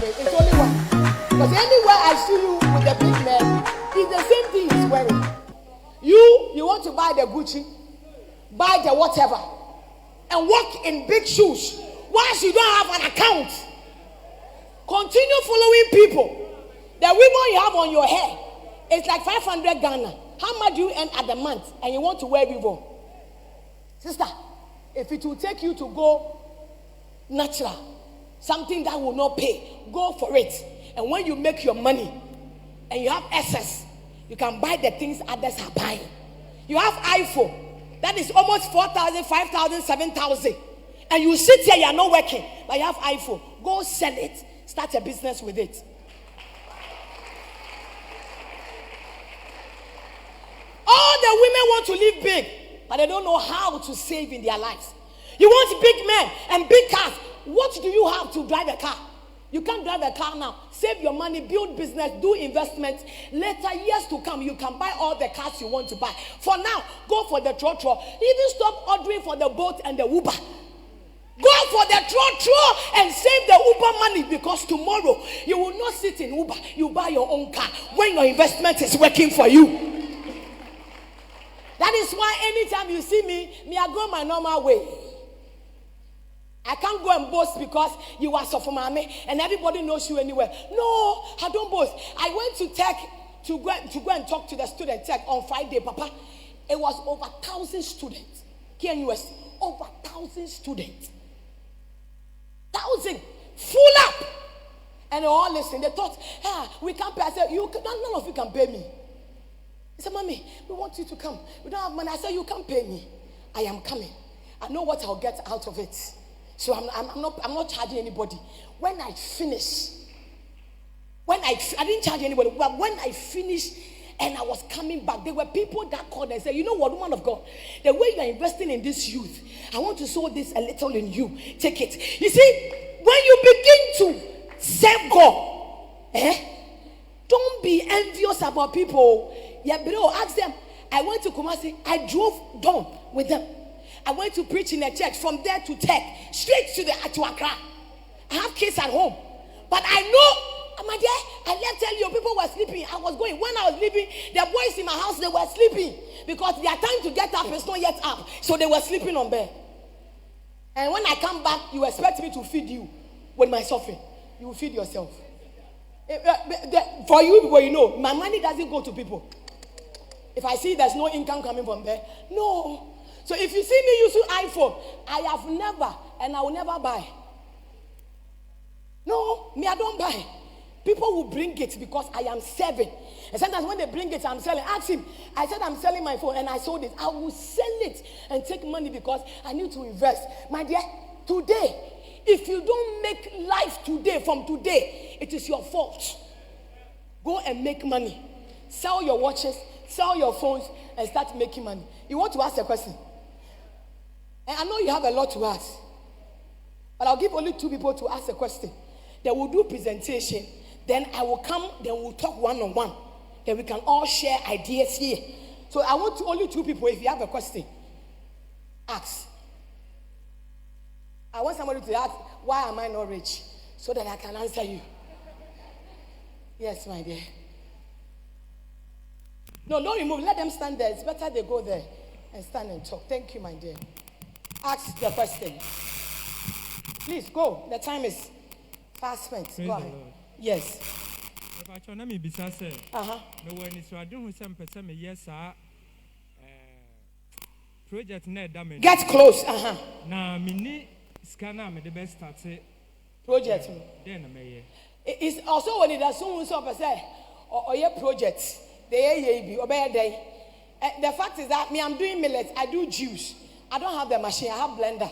It's only one. Because anywhere I see you with the big man, it's the same thing he's wearing. You want to buy the Gucci, buy the whatever, and walk in big shoes. Once you don't have an account, continue following people. The ribbon you have on your hair, it's like 500 Ghana. How much do you earn at the month? And you want to wear ribbon? Sister, if it will take you to go natural, something that will not pay, go for it. And when you make your money and you have excess, you can buy the things others are buying. You have iPhone, that is almost 4,000, 5,000, 7,000. And you sit here, you are not working, but you have iPhone. Go sell it, start a business with it. All the women want to live big, but they don't know how to save in their lives. You want big men and big cars. What do you have to drive a car? You can't drive a car now. Save your money, build business, do investments. Later, years to come, you can buy all the cars you want to buy. For now, go for the trotro. Even stop ordering for the boat and the Uber. Go for the trotro and save the Uber money, because tomorrow you will not sit in Uber. You buy your own car when your investment is working for you. That is why anytime you see me, I go my normal way. I can't go and boast because you are so for mommy and everybody knows you anywhere. No, I don't boast. I went to tech to go and talk to the student tech on Friday, Papa. It was over 1,000 students here in US. Over 1,000 students. 1,000 full up, and they all listening. They thought, we can't pay. I said, none of you can pay me. He said, Mommy, we want you to come. We don't have money. I said, you can't pay me. I am coming. I know what I'll get out of it. So I'm not charging anybody. When I finish, I didn't charge anybody, but when I finished and I was coming back, there were people that called and said, you know what, woman of God, the way you are investing in this youth, I want to sow this a little in you. Take it. You see, when you begin to serve God, don't be envious about people. Yeah, bro, ask them. I went to Kumasi. I drove down with them. I went to preach in a church. From there to Tech, straight to Accra. I have kids at home, but I know, my dear, I let tell you, people were sleeping. I was going. When I was leaving, the boys in my house, they were sleeping because their time to get up is not yet up. So they were sleeping on bed. And when I come back, you expect me to feed you with my suffering. You will feed yourself. For you people, you know, my money doesn't go to people. If I see there's no income coming from there, no. So if you see me using iPhone, I have never and I will never buy. No, me, I don't buy. People will bring it because I am serving. And sometimes when they bring it, I'm selling. Ask him. I said I'm selling my phone and I sold it. I will sell it and take money because I need to invest. My dear, today, if you don't make life today from today, it is your fault. Go and make money. Sell your watches, sell your phones, and start making money. You want to ask a question? And I know you have a lot to ask. But I'll give only 2 people to ask a question. They will do presentation. Then I will come, then we'll talk one-on-one. Then we can all share ideas here. So I want only 2 people. If you have a question, ask. I want somebody to ask, why am I not rich? So that I can answer you. Yes, my dear. No, don't remove. Let them stand there. It's better they go there and stand and talk. Thank you, my dear. Ask the question. Please, go. The time is fast spent. Go ahead. Yes. Get close. Project. It's also when it does someone say, or your project. The fact is that me, I'm doing millet. I do juice. I don't have the machine. I have blender.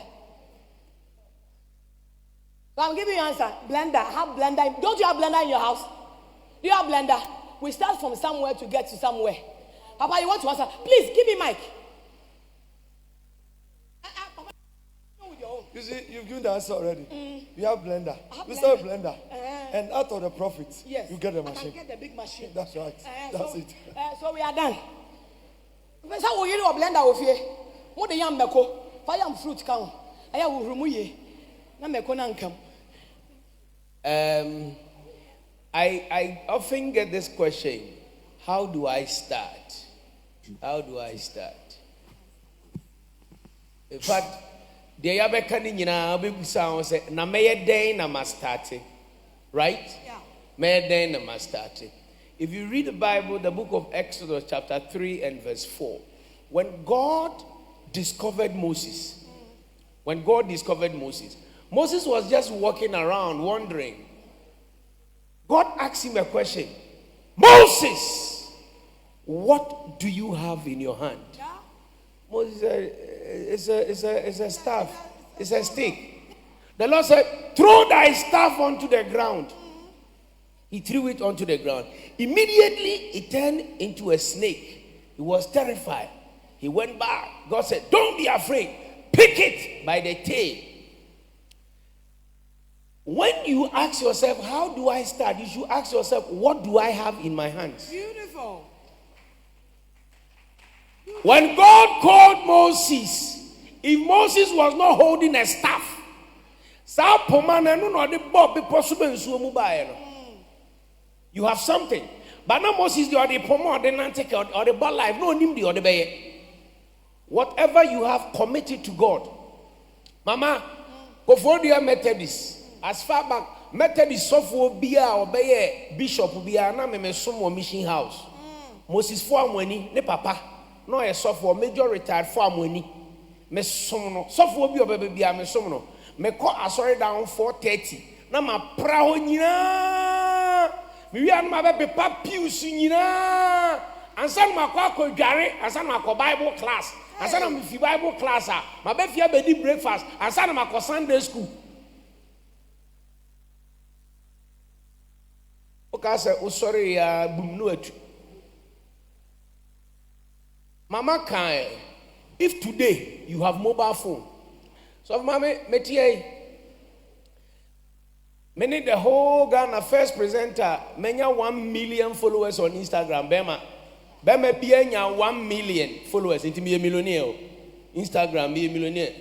So I'm giving you an answer. Blender. I have blender. Don't you have blender in your house? Do you have blender? We start from somewhere to get to somewhere. Papa, you want to answer? Please give me mic. Papa, with your own. You see, you've given the answer already. You have blender. We start with blender. And out of the profits, yes, you get the machine. I can get the big machine. That's right. That's it. So we are done. So we get a blender of here. What the young meko? Fire fruit count. I will remove ye. Na meko na nkam. I often get this question: how do I start? How do I start? In fact, the Yabekani Nina Bibusa say, na meye day na mastarte. Right? Yeah. Meye day na mastarte. If you read the Bible, the book of Exodus, chapter 3 and verse 4, when God discovered Moses, Moses was just walking around wondering. God asked him a question: Moses, what do you have in your hand? Yeah. Moses said, it's a staff, it's a stick. The Lord said, throw thy staff onto the ground. He threw it onto the ground. Immediately, it turned into a snake. He was terrified. He went back. God said, don't be afraid. Pick it by the tail. When you ask yourself, how do I start? You should ask yourself, what do I have in my hands? Beautiful. When God called Moses, if Moses was not holding a staff, you have something. But now Moses, the or the ball life, no nimdi or the bay. Whatever you have committed to God. Mama, before the Methodist, as far back, Methodist software bia or bay bishop bia na me some mission house. Moses for money, ne papa, no a software major retired for money. Me some software be or baby bia me some no. Me call a sorry down 4:30. Na ma praho nyina. Me wi ma be papius nyina. Ansan ma kwa dware, ansan ma Bible class. Ansan ma fi Bible class ah. Ma be fia be di breakfast, ansan ma Sunday school. Oka say o sorry ya bum no atu. Mama kan, if today you have mobile phone, so mama metie many the whole Ghana first presenter menya 1 million followers on Instagram. Bema bienya 1 million followers. It be a millionaire. Instagram be a millionaire.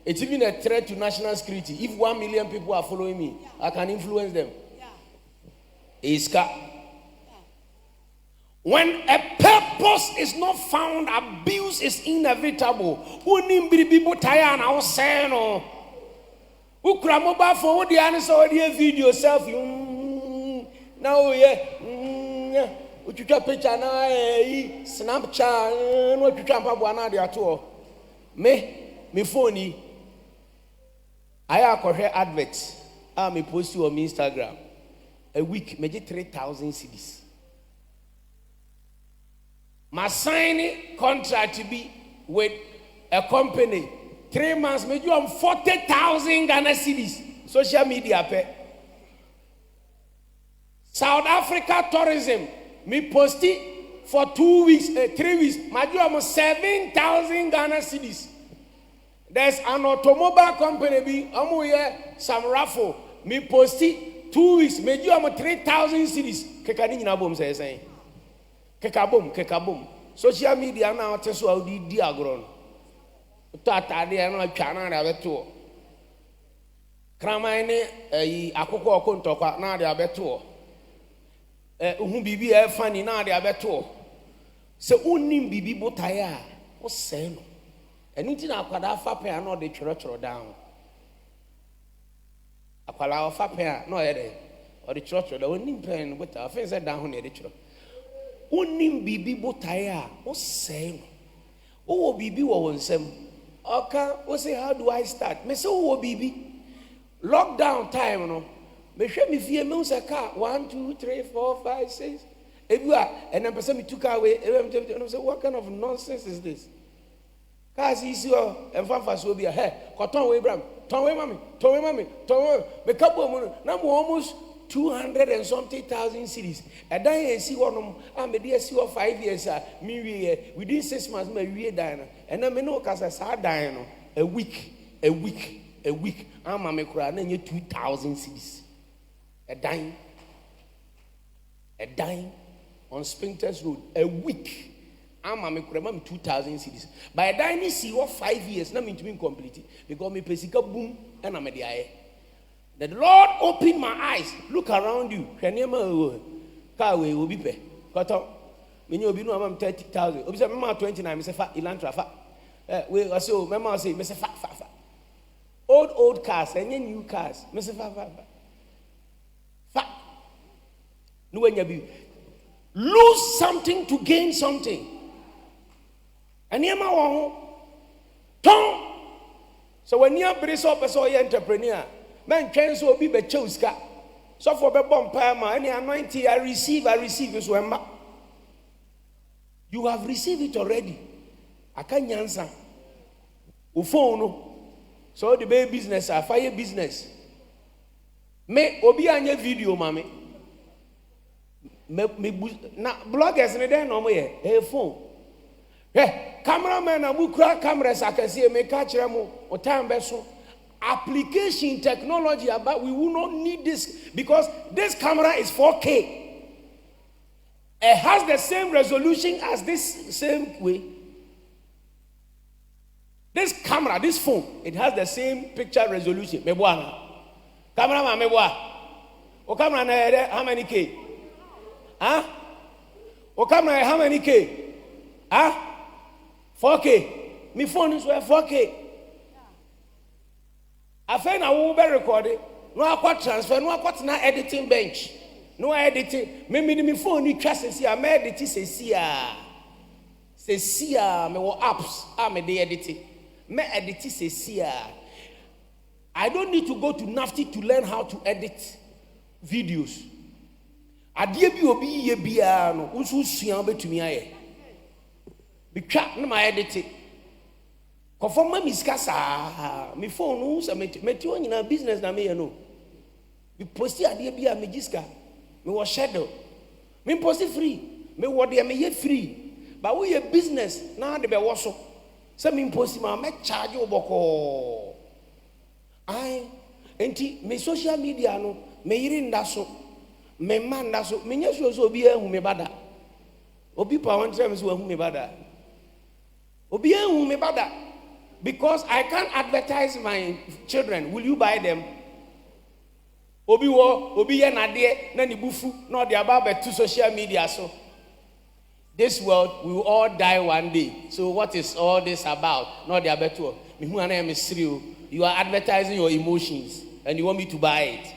It's even a threat to national security. If 1 million people are following me, I can influence them. Iska. When a purpose is not found, abuse is inevitable. Unim bibo taya na say no. Ukra mobile phone the answer the video selfie. Now yeah. Uchucha picture na Snapchat no uchucha mpaboa na de ato. Me phone yi aya akɔhwɛ advert me post you on Instagram. A week me get 3,000 cedis. My signing contract to be with a company 3 months me do 40,000 Ghana cedis. Social media pay. South Africa tourism me post it for 2 weeks, 3 weeks. My do almost 7,000 Ghana cedis. There's an automobile company be some raffle me post it 2 weeks. Me do almost 3,000 cedis. Kekani na bom say. Kekabom. Social media now tell so di agron. Tata de na twana na beto. Kraman ne akoko okontokwa na de abeto. Uhu bibi e fani na de abeto. Se unim bibi botaya o se no. Enu ti na akwada fa pe na de tworo down. Akwala fa pe na o ye de. O de tworo down onim pen no bota. Afen se down ho na de tworo. Unim bibi botaya o se no. O bibi wo wonsem. Okay, we say how do I start? Me say o bibi. Lockdown time no. Me hwe me fie me unsa car 1 2 3 4 5 6. Ebua and then person me took away. And I say what kind of nonsense is this? Cause is your and fanfa so be a hey, cotton we Abraham. Ton we mommy. Me couple mo na mo almost 200 and something thousand cities. And then see one me dey see 5 years me we within 6 months me we die. And then me no cause I die no a week. I'm me kura na 2,000 cities. A dime on Spintex Road a week. I'm me kura 2,000 cities. By a dime see what 5 years na me to be complete because me pesika boom and I'm the The Lord opened my eyes. Look around you. Car way will be pay. Cut up. When you be no, I'm 30,000. Observe, Mamma 29, Mr. Fat, Elantra Fat. We are so, Mamma say, Mr. Fat. Old cars, and new cars, Mr. Fat. No, when you be lose something to gain something. And near my home, Tom. So when you brace up as an entrepreneur, man can so be choska. So for the bomb palma, any anointing I receive is when you have received it already. I can't answer. Phone. So the baby business, a fire business. Me obi anya video, mommy. Me na bloggers ne dey no mo ye. Hey phone. Hey, cameraman na bukura cameras akase me ka kire mo o time be so. Application technology about we will not need this because this camera is 4K. It has the same resolution as this same way. This camera, this phone, it has the same picture resolution. Cameraman, o camera na how many K? Huh? O camera how many K? Huh? 4K. My phone is 4K. I find I will be recording. No, I got transfer. No, I got na editing bench. No editing. Me phone you trust see. I may edit say see me what apps. Me dey editing. Me edit say see. I don't need to go to Nafti to learn how to edit videos. Adie bi obi ye bia no. Unsu sua betumi aye. Bitwa na my edit. Conform my miskasa. Me phone no se meti onyina business na me no. Me posti adie bia me giska. Me was shadow. Me posti free. Me what dey me ye free. But we a business na de be woso. Se me posti ma me charge oboko. Ai enti me social media no me yiri ndaso. Me man ndaso. Me nyeso so obi ehu me bada. Obi pa wan tell me so ehu me bada. Obi ehu me bada. Because I can't advertise my children. Will you buy them? Obi ye na de na ni bufu na de aba to social media so. This world we will all die one day. So what is all this about? Not the abeto. Me hu ana me siri. You are advertising your emotions and you want me to buy it.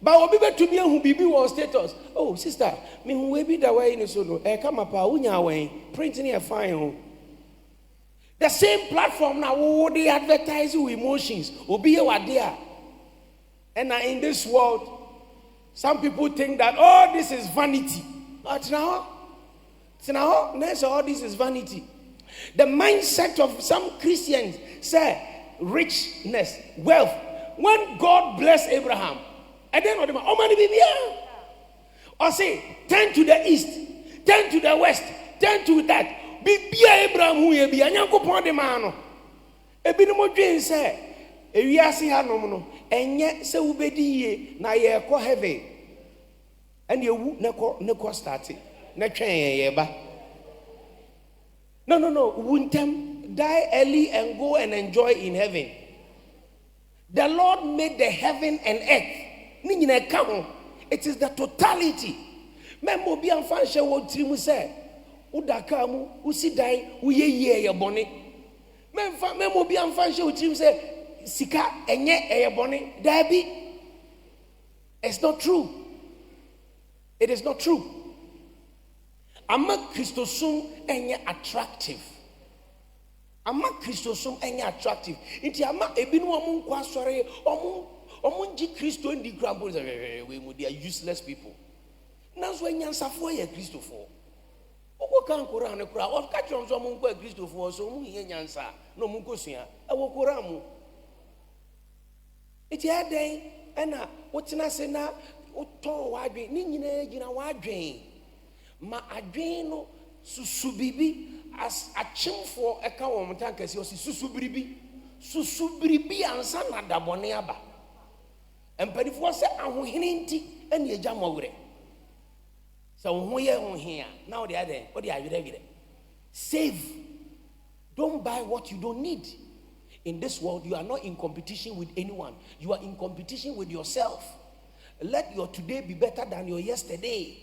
But obi be to me who bibi on status. Oh sister, me hu we be that way in so no. Come up unya way. Printing here fine. The same platform now wo they advertise your emotions. Obi ye wa there. And now in this world, some people think that this is vanity. But now, all this is vanity. The mindset of some Christians say richness, wealth. When God blessed Abraham, and then or say, turn to the east, turn to the west, turn to that. Be Abraham who ye be anyanko pon de man no. Ebi no mo dwen say ewiase ha no no enye se wo bedi ye na ye ko heaven. And ye wu ne ko start na twen ye ba. No. Wuntem die early and go and enjoy in heaven. The Lord made the heaven and earth. Ni nyina ka ho. It is the totality. Membo bi amfa hye wo trimu say udakamu usidai uyeye ye bone memo bi amfa hye utrim say sika enye eye bone dabi. It's not true. It is not true. Ama Christosum enye attractive. Ama Christosum enye attractive. Inti ama ebinu omu nkwa sore omu nji Christo ndi grambo we mu they are useless people. Nanso enyansafo ye Christofo. Oko kan Quran kura o ka chon so mo nkwa Christofo so mu ye nyansa no mu nkosua e wo Quran mu. Iti aden ena wotena se na uton wadwen ni nyina gina wadwen ma adwen no susubibi as achimfo eka wo mtankasi o susubiribi ansa na dabone aba empadifo se ahohene nti ene agya mawure so ho ye ho hia now the other what they are save. Don't buy what you don't need. in this world, you are not in competition with anyone. You are in competition with yourself. Let your today be better than your yesterday.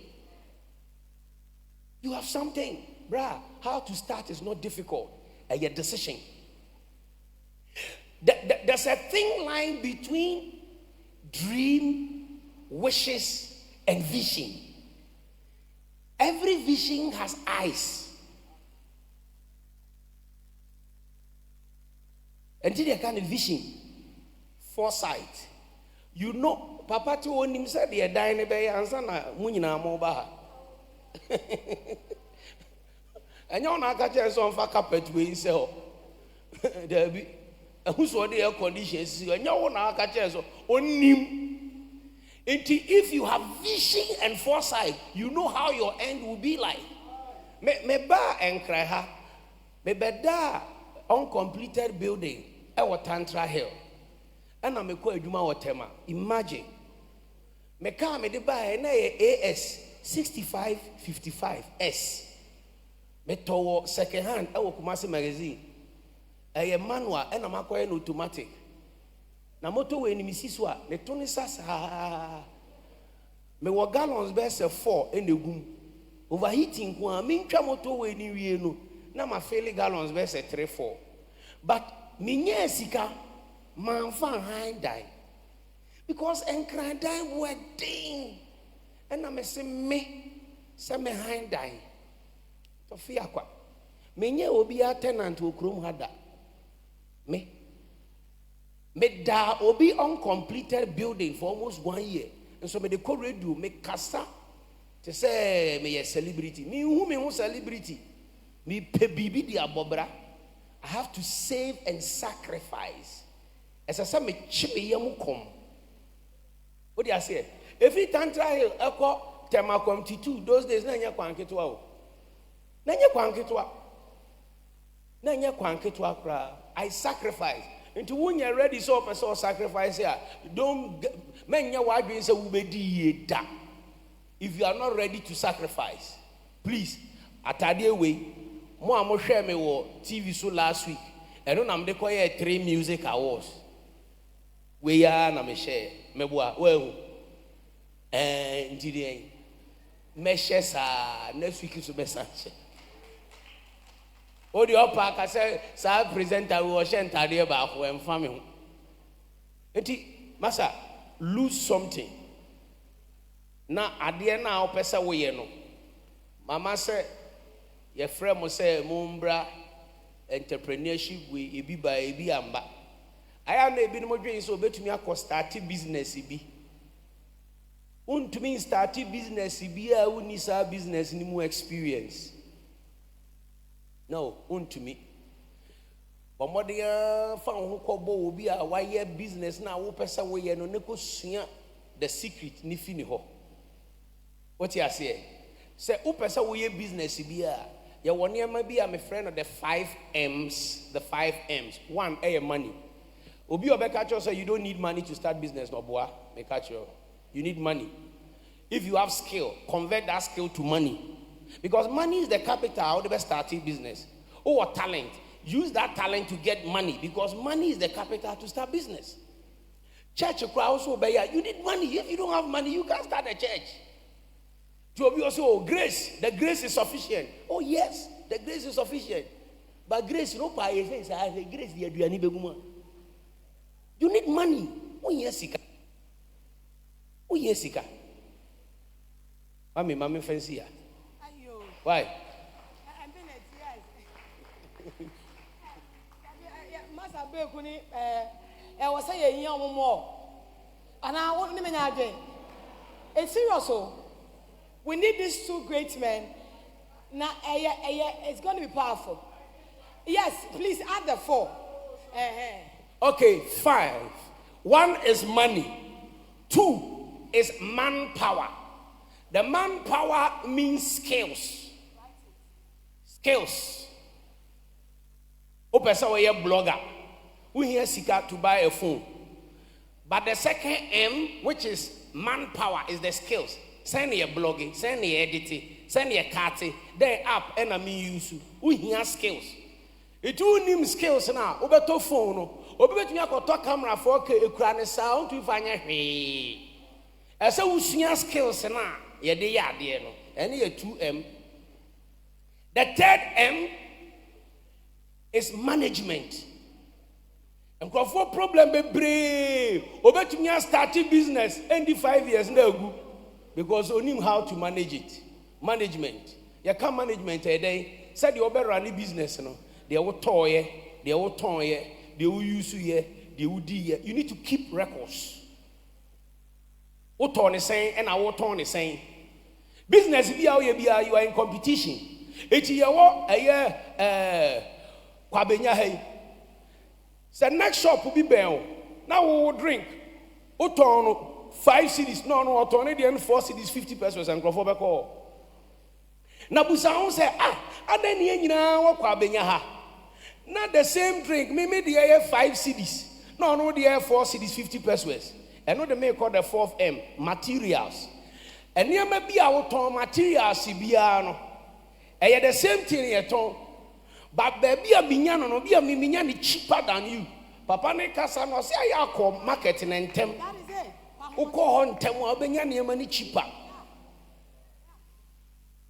You have something. Bruh, how to start is not difficult. A decision. There's a thin line between dream, wishes, and vision. Every vision has eyes. Until they kind of vision, foresight. You know, Papa to own him said, "You're dying by answer na munina moba." And you're not catching some for carpet we sell. There be who's what the air conditions, and you're not catching so on him. If you have vision and foresight, you know how your end will be like. Me ba and cry ha. Me beda uncompleted building. Ewa Tantra Hill. And I'm a quite Juma. Imagine. Me come me de buy na AS 6555S. Me towo second hand ewa Kumasi magazine. A manual and I'm an automatic. Na moto we ni misiswa me toni sasa. Me wa gallons best 4 in the gum. Overheating kwa me ntwa moto we ni wie no. Na ma fail gallons best 3-4. But minye sika man fan hind die. Because enkran die wedding. And I say me hind die. To fear kwa. Minye obi a tenant wo krom hada. Me da obi uncompleted building for almost 1 year. And so me de ko radio me kasa to say me a celebrity. Me who celebrity. Me pe bibi di abobra. I have to save and sacrifice. As I say me chibi yamu kom. What do I say? Every Tantra Hill eko tema comty those days na nya kwanketwa o. Na nya kwanketwa kra. I sacrifice. Into when you're ready, so person sacrifice here. Don't menya wadwin say ubedi ye da. If you are not ready to sacrifice, please atade we mo share me wo TV so last week. And no am de koye 3 music awards. We ya na me share me boa we ndide me share sa next week so be sanche. Odi opa ka say sa presenter we share ntade ba ko em fa me ho. Enti masa lose something. Na ade na opesa we ye no. Mama say your friend mo say mumbra entrepreneurship we ebi ba ebi amba. Aya na ebi no mo dwen so betumi akọ start business bi. Untumi start business bi a uni sa business ni mu experience. No, untumi. Bomode fa ho kobo obi a waye business na wo pesa we ye no ne ko sua the secret ni fini ho. What you say? Say wo pesa we business bi a ye woni ma bi a me friend of the 5 M's, the 5 M's. 1 money. Obi obeka cho say you don't need money to start business no boa. Make catch you need money. If you have skill, convert that skill to money. Because money is the capital of the best starting business. Or talent. Use that talent to get money. Because money is the capital to start business. Church also you need money. If you don't have money, you can't start a church. To be also grace. The grace is sufficient. Oh yes, the grace is sufficient. But grace, no pay says grace you need money. Oh yes, sika. Oh yes, sika. Mami fancy ya. Why? I'm been at Master Bekuni, I was saying young more. And I want to it's serious. We need these 2 great men. Now, it's going to be powerful. Yes, please add the 4. Okay, 5. 1 is money. 2 is manpower. The manpower means skills. Skills. Opesa we blogger. We hear sika to buy a phone. But the second M, which is manpower, is the skills. Send your blogging, send your editing, send your cutting, then up and I mean use. We hear skills. It will need skills now. Obeto phone. Obetumi akoto camera for ekura ne sound to fanya hwe. Ese usua skills na ye de yade no. Ene ye 2M. The third M is management. And for problem bebre. Obetumi start business end 5 years na agu because onim how to manage it. Management. You can management a day. Said you better run business no. They will toy, they will toy, they will use you, they will do. You need to keep records. What Tony saying and I what Tony saying. Business you are in competition. It's your kwabenya hey. The next shop will be bell. Now we will drink. Oton 5 cities, no, oton the 4 cities, 50 pesos and crofobek call. Now Busan say and then you know kwabenya ha. Not the same drink. Maybe the air 5 cities. No, the air 4 cities, 50 pesos. And not the make called the 4th M, materials. And near may be our tone materials, Sibiano. And the same thing here, tone. But baby, a binyano, no be a mimiani cheaper than you. Papa ne casa no say I call marketing and tem. That is it. Who call on tem or binyani money cheaper.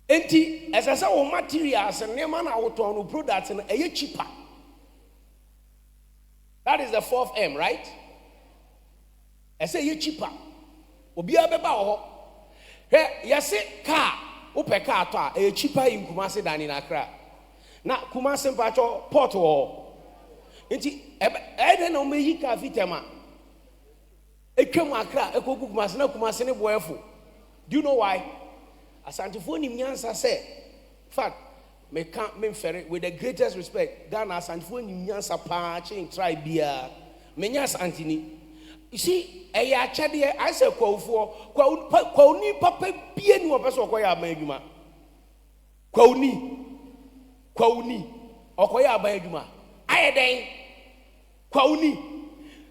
Enti, as I say, materials and near man out on products and a cheaper. That is the 4th M, right? I say you cheaper. Obi abeba Hey, yase car, upe car to a cheaper in Kumasi than in Accra. Na Kumasi mpacho port wo. Nti eden no me yika fitema. Etwam Accra, ekoku Kumasi na Kumasi ne boyfo. Do you know why? Asantifo ni nyansa say. Fact, me can't me ferry with the greatest respect. Ghana asantifo ni nyansa pa chin try bia. Me nyansa antini. You see, I say kwauni papa bia ni opeso okoya aban adwuma. Kwauni okoya aban adwuma. Ayeden kwauni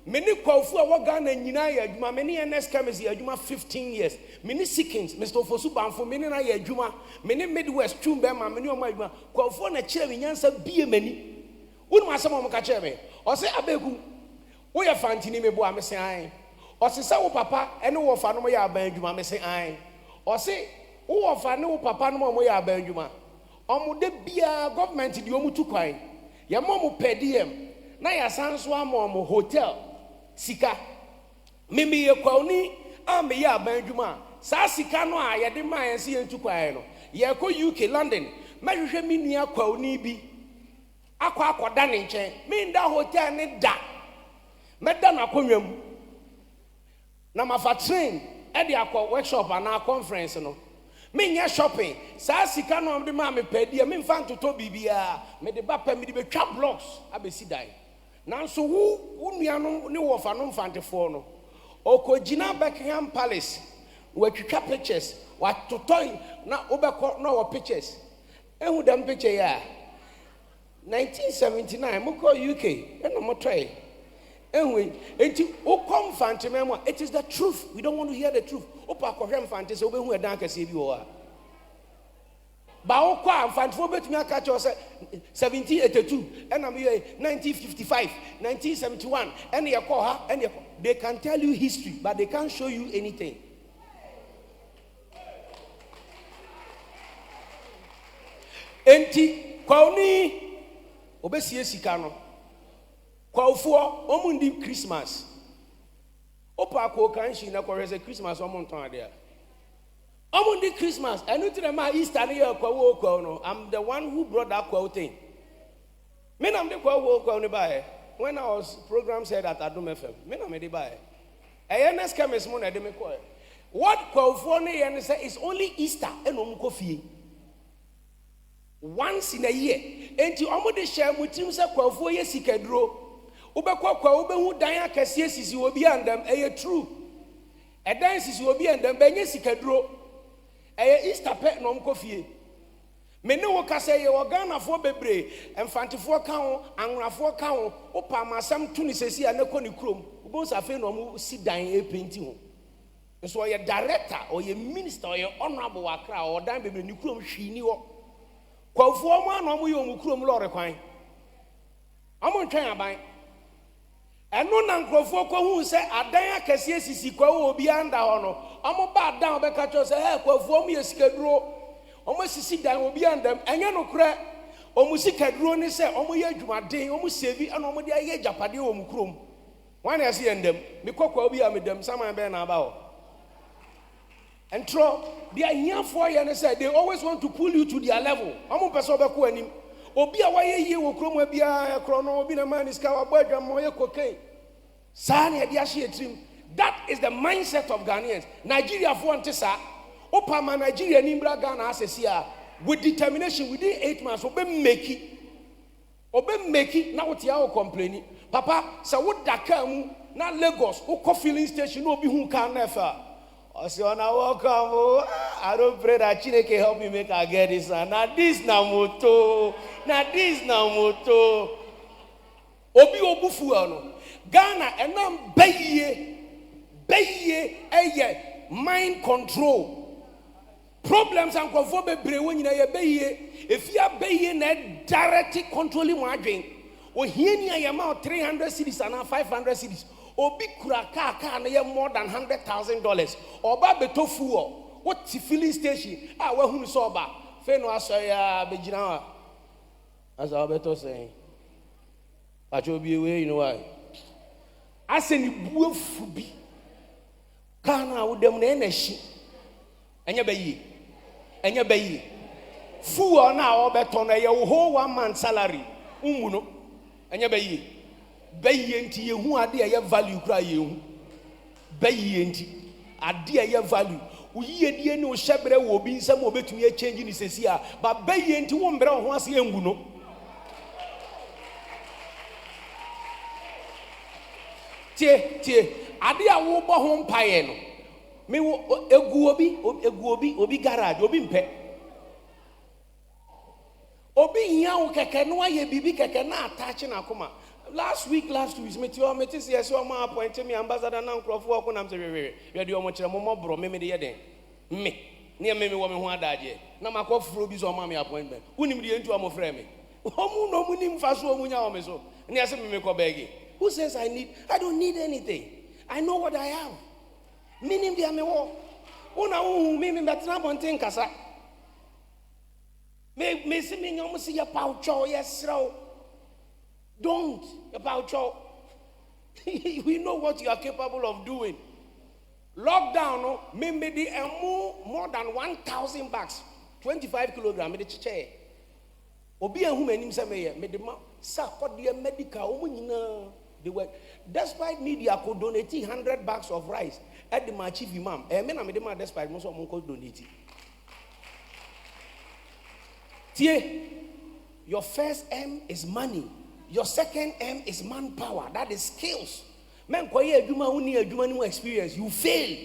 many kwafu a Ghana nyina ya adwuma many NS chemistry adwuma 15 years. Many Sikins Mr. Fosu Banfo many na ya adwuma many Midwest Chumbema many o ma adwuma kwafu na chere nyansa bia mani. Wonu asem o ka chere me. O say abegu wo ye fantini me bo amese an o se sa wo papa ene wo fa no mo ya aban adwuma amese an o se wo fa ne wo papa no mo ya aban adwuma o de bia government di o mu tu kwan ye mo per diem na ya sanso am hotel sika mimi ye kwani am ya aban adwuma sa sika no a ye de man ye se ye tu kwan no ye ko UK London mahwehwe mi nua kwani bi akwa ne nchen mi nda hotel ne da meda na konwam na mafa train e de akwa workshop na conference no me nya shopping sa sika no de ma me padi me mfa ntoto bibia me de ba pa me de betwa blocks abesi dan nanso wo nua no ne wo fa no mfantefo no okogina Buckingham Palace watwitwa pictures watotoy na obekọ na wo pictures ehu dem picture ya 1979 moko UK eno motoi. Anyway, it is the truth. We don't want to hear the truth. Opa kohem fantasy obe hu edan kase bi o a. Ba o kwa fantasy betumi aka cho say 1782 and am 1955, 1971 and ye call her and they can tell you history but they can't show you anything. Enti kwauni obesie sika no. Kwaufuo omundi Christmas. Opa ko kanshi na ko rese Christmas omonton ade a. Omundi Christmas enu tire ma Easter ne ya kwawo kwawo no. I'm the one who brought that kwawo thing. Me na me kwawo kwawo ne bae. When I was program said at Adom FM. Me na me de bae. Eyenes kemis mo na de me kwawo. What kwaufuo ne ye ne say is only Easter eno mko fie. Once in a year. Enti omo de share mutim say kwaufuo ye sikaduro. Ubekwa kwa ubehu dan akase sisi obi andam eye true e dan sisi obi andam benye sikaduro eye Easter pe no mkofie me ne wo kase ye Ghana fo bebre emfantefo ka ho anwrafo ka ho opa masam tu ni sesi aneko ni krom ubon safe no mu si dan e penti ho so ye director or ye minister or ye honorable Accra or dan bebre ni krom hwi ni wo kwafo mo ano mo ye mu krom lore kwan I'm on train aban. And no nankrofo ko hu se adan akese sisi kwa obi anda ho no. Omo ba dan obeka cho se he kwafuo mu yesikaduro. Omo sisi dan obi andam enye no kra. Omo sikaduro ni se omo ye adwumaden omo sevi ana omo de aye japade omo krom. Wan ya se endam me kokwa obi amedam saman be na aba ho. And they are here for you and say they always want to pull you to their level. Omo person obeko anim. Obi a waye ye wo krom bia krono obi na man iska wa badwa mo ye cocaine. Sa na dia hye trim. That is the mindset of Ghanaians. Nigeria for antisa. Opa ma Nigeria ni mbra Ghana asesia with determination within 8 months obe make it na what ya complain. Papa sa wo daka mu na Lagos wo ko filling station no obi hu kan na fa. I say, welcome. I don't pray that Chineke help me make I get this. Now this na moto. Obi obufu ano. Ghana enam beye mind control. Problems and kwafo bebre wo nyina ye beye. If you beye na directly controlling mo adwen. O hie ni ayama 300 cities and 500 cities. Obi kura car na ye more than $100,000. Oba betofu what filling station wa hunu so oba fe no aso ya begina as obeto say pacho bi we you know why aseni buafu bi kana wo dem na enahi enya bayi fu na obeto na ye wo 1 month salary umu no enya bayi enti yehu ade ye value kura yehu bayi enti ade ye value uyiye die ne o hyebre wo bi nsam obetumi change ni sesi a ba bayi enti wo mbre ho ase engu no tie ade a wo bo ho mpaye no me egu obi garage obi mpe obi hia wo keke no aye bibi keke na attach na akoma. Last week, me see so ma appoint me ambassador na nkrofo ko nam se we de omo kire mo bro me de ye den me wo me ho adaje na makofuro bi so ma me appointment unim de entu amo frɛ me omu no mu nim fa so omu nya o me so ne ase me ko beg. Who says I don't need anything? I know what I have. Minim dia me wo una hu me betra bonten kasa me si me nyom si ya paucho yesro. Don't about your we know what you are capable of doing. Lockdown, no, maybe more than 1,000 bucks, 25 kilograms, me the chair. Obi and whom any say me the sa for the medical they were despite media could donate 100 bucks of rice at the my chief imam. Me na me the man despite most of them could donate. Your first aim is money. Your second M is manpower. That is skills. Men kwaye adwuma woni adwuma ni experience, you fail.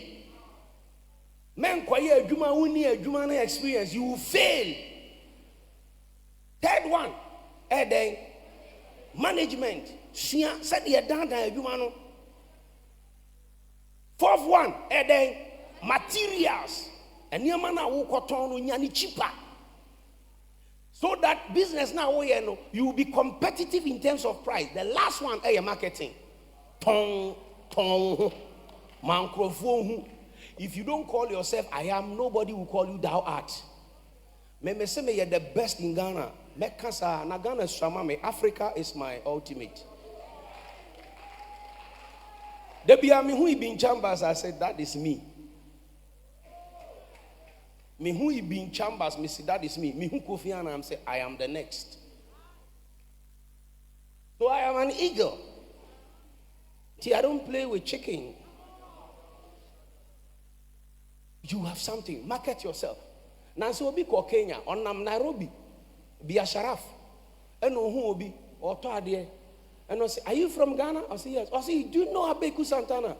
Men kwaye adwuma woni adwuma na experience, you fail. Third one, management. Sia said ye dan adwuma no. Fourth one, materials. Eniama na wo koton no nya ni cheaper. So that business now, you will be competitive in terms of price. The last one, marketing. If you don't call yourself I am, nobody will call you thou art. Me say me you're the best in Ghana. Africa is my ultimate. The Biami who been chambers, I said that is me. Me who he be in chambers, me say that is me. Me who kofi and I'm say I am the next. So I am an eagle. See, I don't play with chicken. You have something. Market yourself. Nancy Obi ko Kenya, on Nairobi, be a sharaf. And who Obi or Tadie. And I say, are you from Ghana? I say yes. I say, do you know Abeku Santana?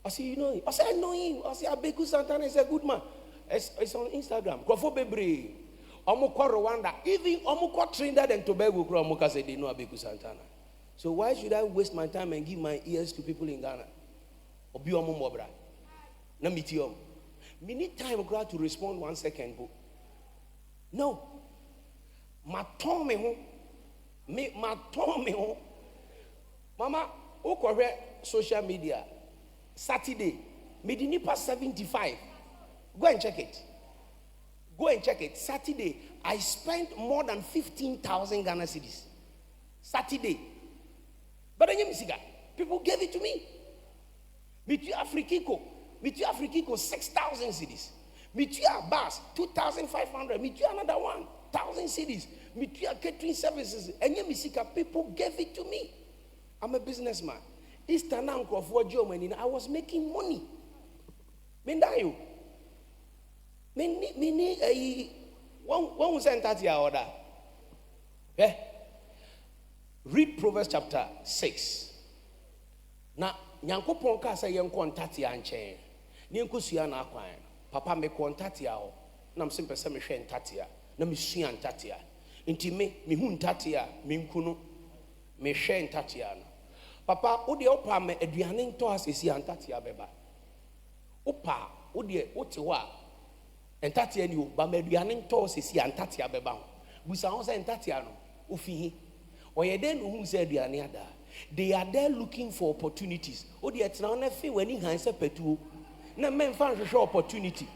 I say, you know him. I say, I know him. I say, Abeku Santana is a good man. It's on Instagram. Krofo bebre. Omo kwa Rwanda. Even omo kwa Trinidad and Tobago. Omo ka say they know Abeku Santana. So why should I waste my time and give my ears to people in Ghana? Obi omo mobra. Na mitiom. Me need time to respond 1 second. No. Ma ton me ho. Me ma ton me ho. Mama, who correct social media? Saturday, me di nipa 75. Go and check it. Go and check it. Saturday, I spent more than 15,000 Ghana cedis. Saturday. But then you see, people gave it to me. Meet you Afrikiko. 6,000 cedis. Meet you Abbas 2,500. Meet you another 1,000 cedis. Meet you catering services. And you see, people gave it to me. I'm a businessman. This time I was making money. Mendayo. One was sent that year order. Yeah. Read Proverbs chapter 6. Now, Yankopon ka say yanko ntati anche. Ni nkosia na akwan. Papa me ko ntati a ho. Na msempe se me hwe ntati a. Na me sua ntati a. Nti me hu ntati a me nkunu me hwe ntati a no. Papa, wo de opa me aduane nto asesi ntati a beba. Opa, wo de wote ho a ntati a ni o ba me aduane nto asesi ntati a beba ho. Busa ho se ntati a no ofihi. Oyede no hu se aduane ada. They are there looking for opportunities. Oh, they are trying to when he has a petu. Na men find a opportunity.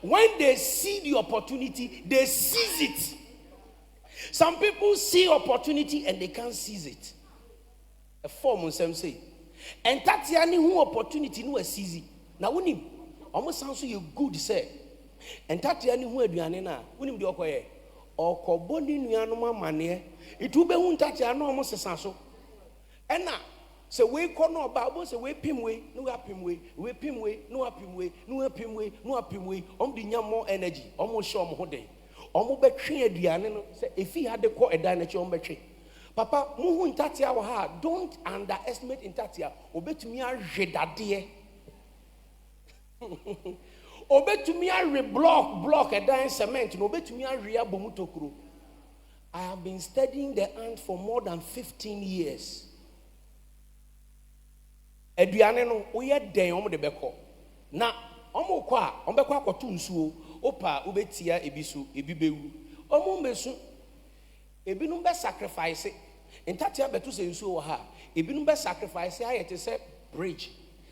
When they see the opportunity, they seize it. Some people see opportunity and they can't seize it. A form on some say, and that's the only who opportunity no seize it. Now when him almost sounds so you good say, and that's the only who do anena. When him do okoye, or koboni nuanoma mane. It will be un that's the almost a sanso. And now, so we call no Bible, so we pim way, no apim way, we pim way, no apim way, no apim way, no apim way, the more energy, almost show more day. Almost be train Diana, say if he had the call a dynamic on betray. Papa, Muhun Tatia wa don't underestimate in Tatia, obey to me a jedadie. Obey to me a block a dying cement, and obey to me a ria bomutokru. I have been studying the ant for more than 15 years. Aduane no woyɛ den ɔmo de bɛkɔ na ɔmo kɔ a ɔmo bɛkɔ akɔto nsuo opa wobetia ebi so ebi bewu ɔmo mbesu ebinom bɛ sacrifice ntatia bɛto sɛ nsuo wɔ ha ebinom bɛ sacrifice ayɛ te sɛ bridge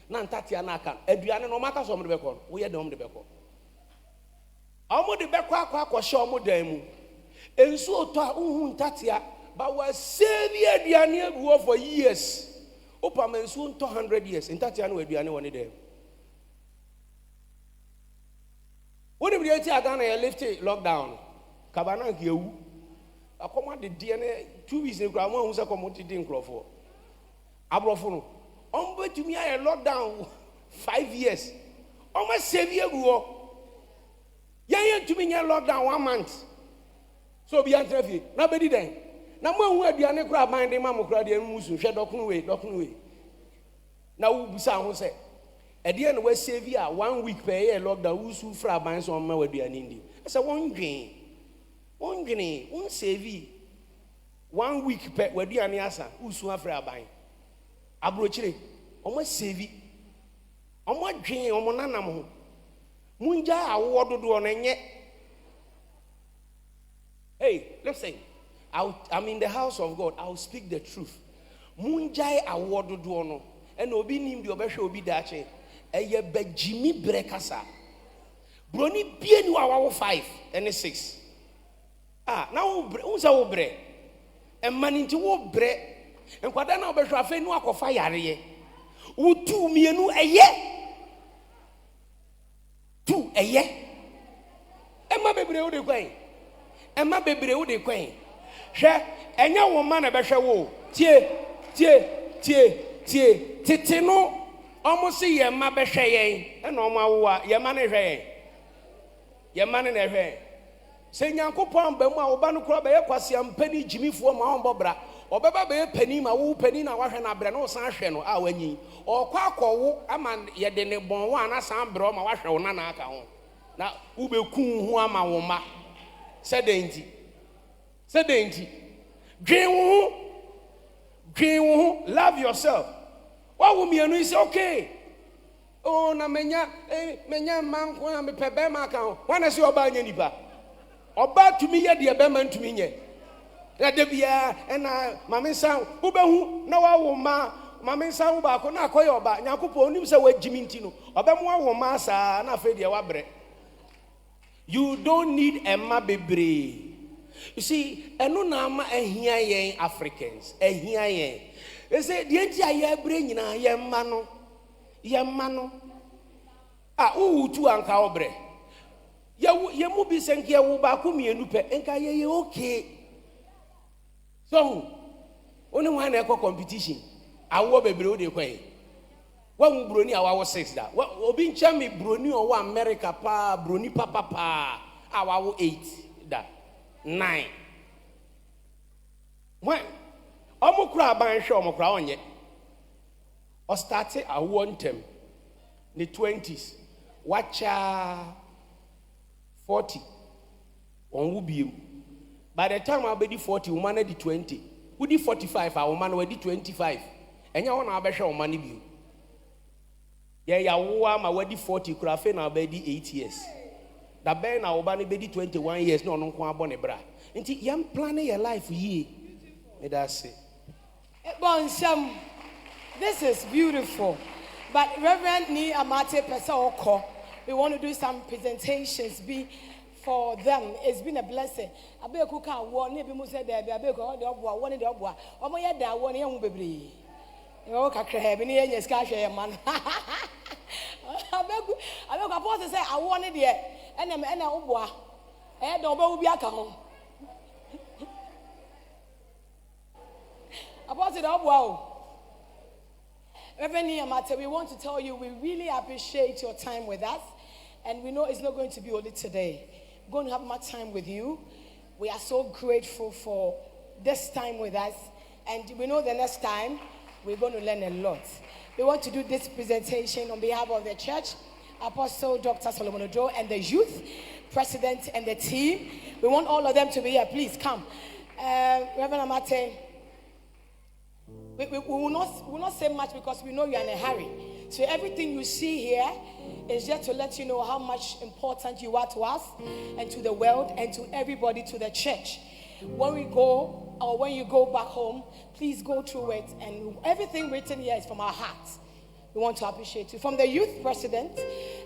na ntatia na aka aduane no ɔmo aka so ɔmo de bɛkɔ woyɛ den ɔmo de bɛkɔ ɔmo de bɛkɔ akɔhyɛ ɔmo dan mu nsuo tɔ a uhu ntatia ba wa save aduane aguo for years. Opa men soon 200 years. In that year, we do anyone there. When we are Ghana, I left lockdown. Kabana you. I come the DNA 2 weeks in Grandma who's a community in Crawford. Abrofono. To me, I lockdown 5 years. Almost savior go. Yeah, to me, I lockdown 1 month. So be untraffic. Nobody then. Na mo hu aduane kura ban de ma mo kura de musu hwe dokunu we na wo busa ho se e de na we save a 1 week per year lockdown wusu fra ban so ma wa aduane ndi se wondwene won save 1 week per wa aduane asa wusu afra ban abrochire omo save omo dwen omo nanam ho munja awo dodo na nye. Hey, listen. I'm in the house of God. I'll speak the truth. Munjai awodo do and obi nim the obeshe obi dache. Eye bejimi brekasa. Broni bie ni wa 5 and 6. Now unsa wo bre. E maninti wo bre. Enkwada na obehwe afa nu akofa yare. Utu mienu eye. Tu eye. Emma bebre wo de kwan. Emma bebre wo de kwan. Hwe enya wo ma na behwe wo tie tete no omo se ye ma behwe yen e na omo awo a ye ma ne hwe ye ma ne na hwe se nyankopon ba mu a wo ba no kro ba ye kwase ampani jimifo ma on bobra obeba ba ye pani ma wo pani na wahwe na bre no san hwe no a wanyi okwa akọwo ama ye de ne bon wa na san bre ma wahwe wo na aka ho na wo be kun ho ama wo ma se denti dream, love yourself. What will me and say okay? Oh, na menya man kwa me pebe ma kan. Wana si oba nya nipa. Oba to me ye de be man to me nye. Debia and Mammy Sound, Ubehu, no woman, Mammy Sound back on a coyoba, Yakupo, Nimsa, Jimintino, Obama, Massa, and Afedia Wabre. You don't need a mabebre. You see, a no nama a here Africans, a here. They say, the entire brain, Yamano, Yamano. Ah, to Ancaobre. Yamubi Sankia Wubakumi and Lupe, and Kaye, okay. So, only one echo competition. I will be below the way. One Bruni, I was 6 that. What Obin Chami Bruni or one America pa, Bruni papa pa, our 8 that. 9. When Omokra ban show Omokra on yet. Or started I want them. The 20s. Watch 40. On Wubium. By the time I'll be 40, woman at the 20. Who did 45? Our man will be 25. And you want to be sure money view. Yeah, my wedding 40, Crafen, I'll be 8 years. The Ben, I'll be 21 years. No, bonne bra. And young planning your life, ye. That's it. Bon, this is beautiful. But Reverend Ni Amate Pesoko, we want to do some presentations for them. It's been a blessing. Abeku ka one nebi mu say there abeku all the obwa one the obwa. Omo ye da one ye hu bebre. E o kakra he bi ne ye ska hwe man. Abeku apostle say awo ne de ena obwa. E da oba bi aka ho. Apostle the obwa o. Reverend Amate, we want to tell you we really appreciate your time with us, and we know it's not going to be only today. We're going to have much time with you. We are so grateful for this time with us, and we know the next time we're going to learn a lot. We want to do this presentation on behalf of the church, Apostle Dr. Charlotte Oduro, and the youth president and the team. We want all of them to be here. Please come. Reverend Amate, we will not say much because we know you're in a hurry. So everything you see here is just to let you know how much important you are to us and to the world and to everybody, to the church. When we go or when you go back home, please go through it, and everything written here is from our hearts. We want to appreciate you. From the youth president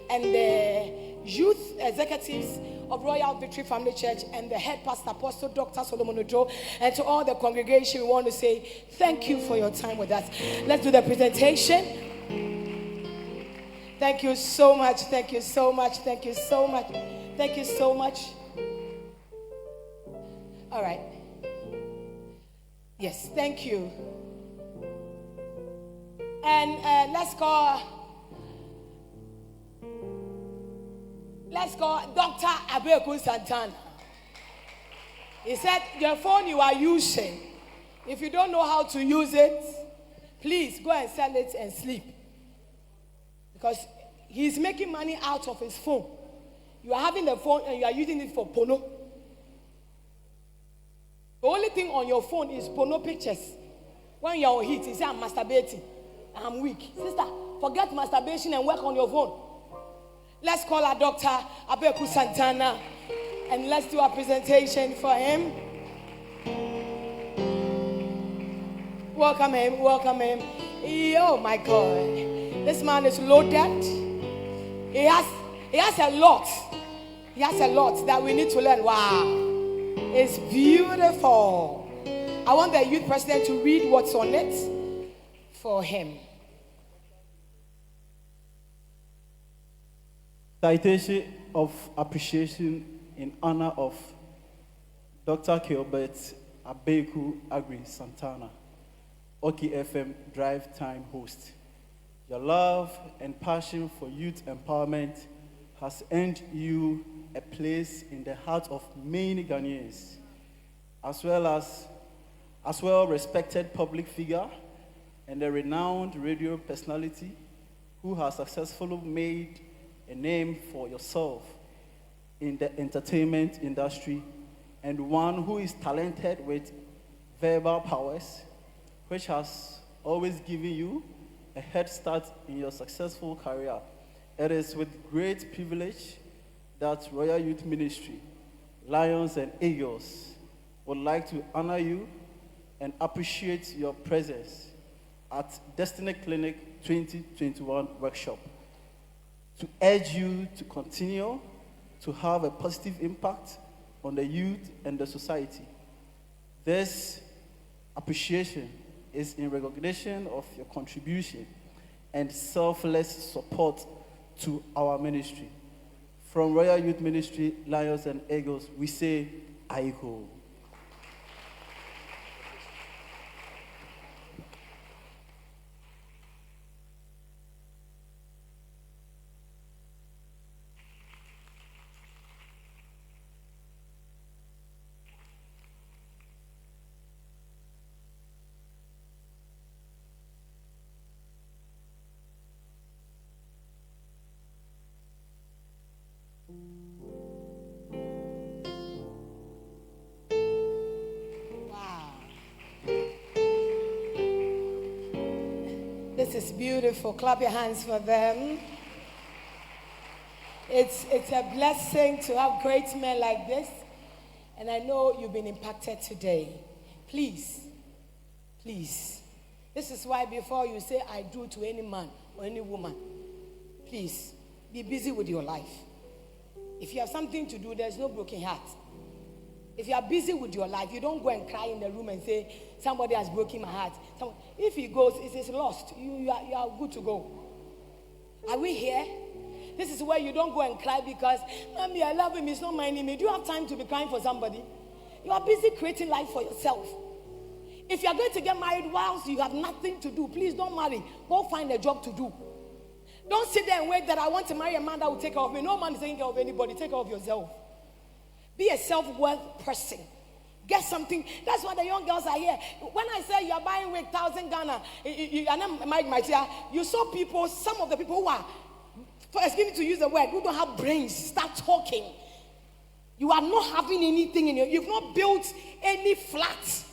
and the youth executives of Royal Victory Family Church and the head pastor, Apostle Dr. Charlotte Oduro, and to all the congregation, we want to say thank you for your time with us. Let's do the presentation. Thank you so much. Thank you so much. Thank you so much. Thank you so much. All right. Yes, thank you. And let's go Dr. Abeku Santana. He said, your phone you are using, if you don't know how to use it, please go and sell it and sleep. Because he's making money out of his phone. You are having the phone and you are using it for porno. The only thing on your phone is porno pictures. When you're on heat, you say, I'm masturbating. I'm weak. Sister, forget masturbation and work on your phone. Let's call our Dr. Abeku Santana and let's do a presentation for him. Welcome him, welcome him. Oh my God. This man is loaded. He has a lot. He has a lot that we need to learn. Wow. It's beautiful. I want the youth president to read what's on it for him. Citation of appreciation in honor of Dr. Gilbert Abeku Agri Santana, OKFM Drive Time host. Your love and passion for youth empowerment has earned you a place in the heart of many Ghanaians, as well respected public figure and a renowned radio personality who has successfully made a name for yourself in the entertainment industry, and one who is talented with verbal powers, which has always given you a head start in your successful career. It is with great privilege that Royal Youth Ministry, Lions and Eagles, would like to honor you and appreciate your presence at Destiny Clinic 2021 workshop, to urge you to continue to have a positive impact on the youth and the society. This appreciation is in recognition of your contribution and selfless support to our ministry. From Royal Youth Ministry, Lions and Eagles, we say, Aiho. This is beautiful. Clap your hands for them. It's a blessing to have great men like this. And I know you've been impacted today. Please. This is why before you say I do to any man or any woman, please be busy with your life. If you have something to do, there's no broken heart. If you are busy with your life, you don't go and cry in the room and say, somebody has broken my heart. If he goes, it is lost. You are good to go. Are we here? This is where you don't go and cry because, Mommy, I love him, he's not minding me. Do you have time to be crying for somebody? You are busy creating life for yourself. If you are going to get married whilst you have nothing to do, please don't marry. Go find a job to do. Don't sit there and wait that I want to marry a man that will take care of me. No man is taking care of anybody. Take care of yourself. Be a self-worth person. Get something. That's why the young girls are here. When I say you are buying with 1,000 Ghana, you saw people, some of the people who are, excuse me to use the word, who don't have brains, start talking. You are not having anything in you. You've not built any flats.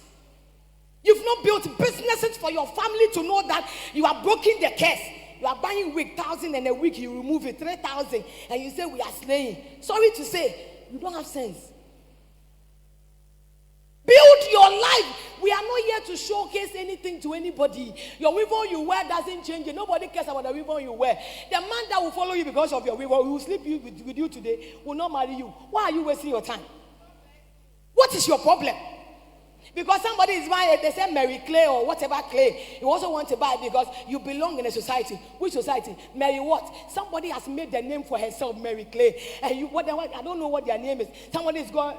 You've not built businesses for your family to know that you are breaking the curse. You are buying wig 1,000 and a week you remove it 3,000 and you say we are slaying. Sorry to say, you don't have sense. Build your life. We are not here to showcase anything to anybody. Your weave you wear doesn't change it. Nobody cares about the weave you wear. The man that will follow you because of your weave, who will sleep with you today, will not marry you. Why are you wasting your time? What is your problem? Because somebody is buying, they say Mary Clay or whatever clay. You also want to buy because you belong in a society. Which society? Mary what? Somebody has made the name for herself, Mary Clay. And you, I don't know what their name is. Somebody is going,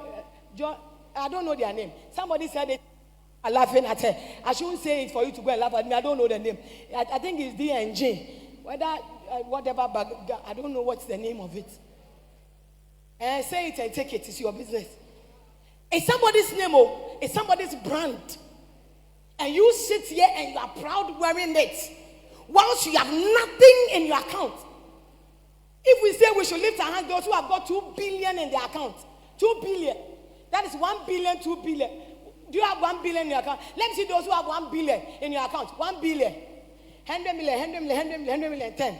I don't know their name. Somebody said it. I'm laughing at her. I shouldn't say it for you to go and laugh at me. I don't know the name. I think it's DNG. Whether, whatever, but I don't know what's the name of it. And say it and take it. It's your business. It's somebody's name, it's somebody's brand. And you sit here and you are proud wearing it. Whilst you have nothing in your account. If we say we should lift our hands, those who have got 2 billion in their account. 2 billion. That is 1 billion, 2 billion. Do you have 1 billion in your account? Let me see those who have 1 billion in your account. 1 billion. 100 million, 100 million, 100 million, 100 million, 10.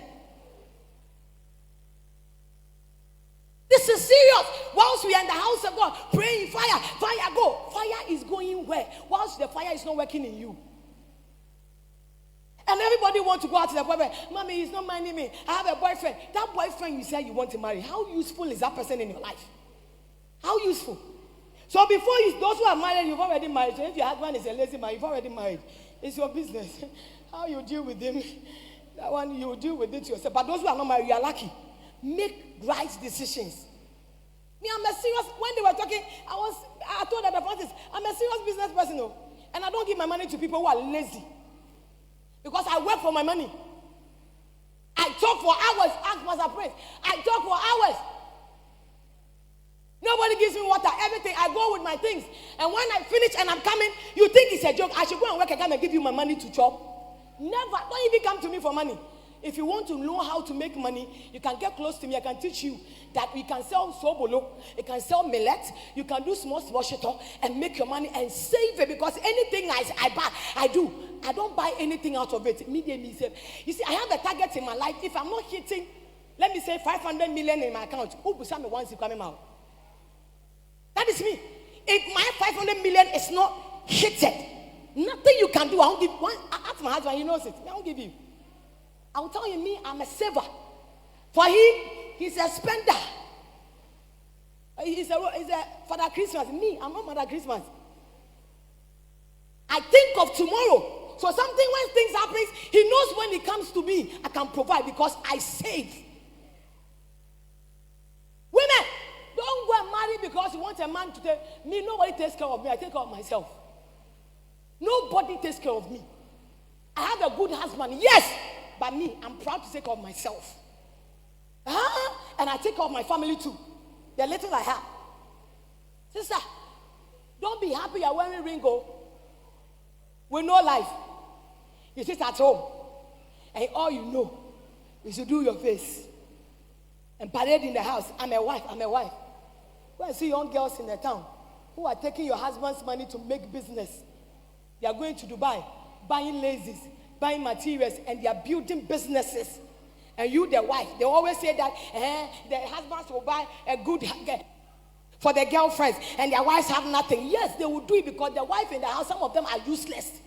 This is serious. Whilst we are in the house of God, praying, fire, fire, go. Fire is going where? Whilst the fire is not working in you. And everybody wants to go out to the boyfriend. Mommy, he's not minding me. I have a boyfriend. That boyfriend you said you want to marry, how useful is that person in your life? How useful? So before those who are married, you've already married. So if your husband is a lazy man, you've already married. It's your business. How you deal with him, that one you deal with it yourself. But those who are not married, you are lucky. Make right decisions. Me, I'm a serious. When they were talking, I told them about this. I'm a serious business person, and I don't give my money to people who are lazy. Because I work for my money. I talk for hours. Ask Pastor Prince. I talk for hours. Nobody gives me water. Everything. I go with my things. And when I finish and I'm coming, you think it's a joke. I should go and work and come and give you my money to chop. Never. Don't even come to me for money. If you want to know how to make money, you can get close to me. I can teach you that we can sell sobolo, you can sell millet, you can do small shito and make your money and save it. Because anything I buy, I don't buy anything out of it. Me save. You see, I have a target in my life. If I'm not hitting, let me say 500 million in my account, who will me once you coming out? That is me. If my 500 million is not hit, nothing you can do. I won't give one. Ask my husband, he knows it. I won't give you. I will tell you, me, I'm a saver. For he's a spender. He's a Father Christmas. Me, I'm not Mother Christmas. I think of tomorrow. So something, when things happen, he knows when it comes to me, I can provide because I save. Women, don't go and marry because you want a man to take me. Nobody takes care of me. I take care of myself. Nobody takes care of me. I have a good husband, yes, but me, I'm proud to take care of myself. And I take care of my family too. The little I have. Sister, don't be happy you're wearing ringo with no life. You sit at home and all you know is to do your face and parade in the house. I'm a wife. When I see young girls in the town who are taking your husband's money to make business, they are going to Dubai, buying laces, buying materials, and they are building businesses. And you, the wife, they always say that the husbands will buy a good for their girlfriends, and their wives have nothing. Yes, they will do it because the wife in the house, some of them are useless.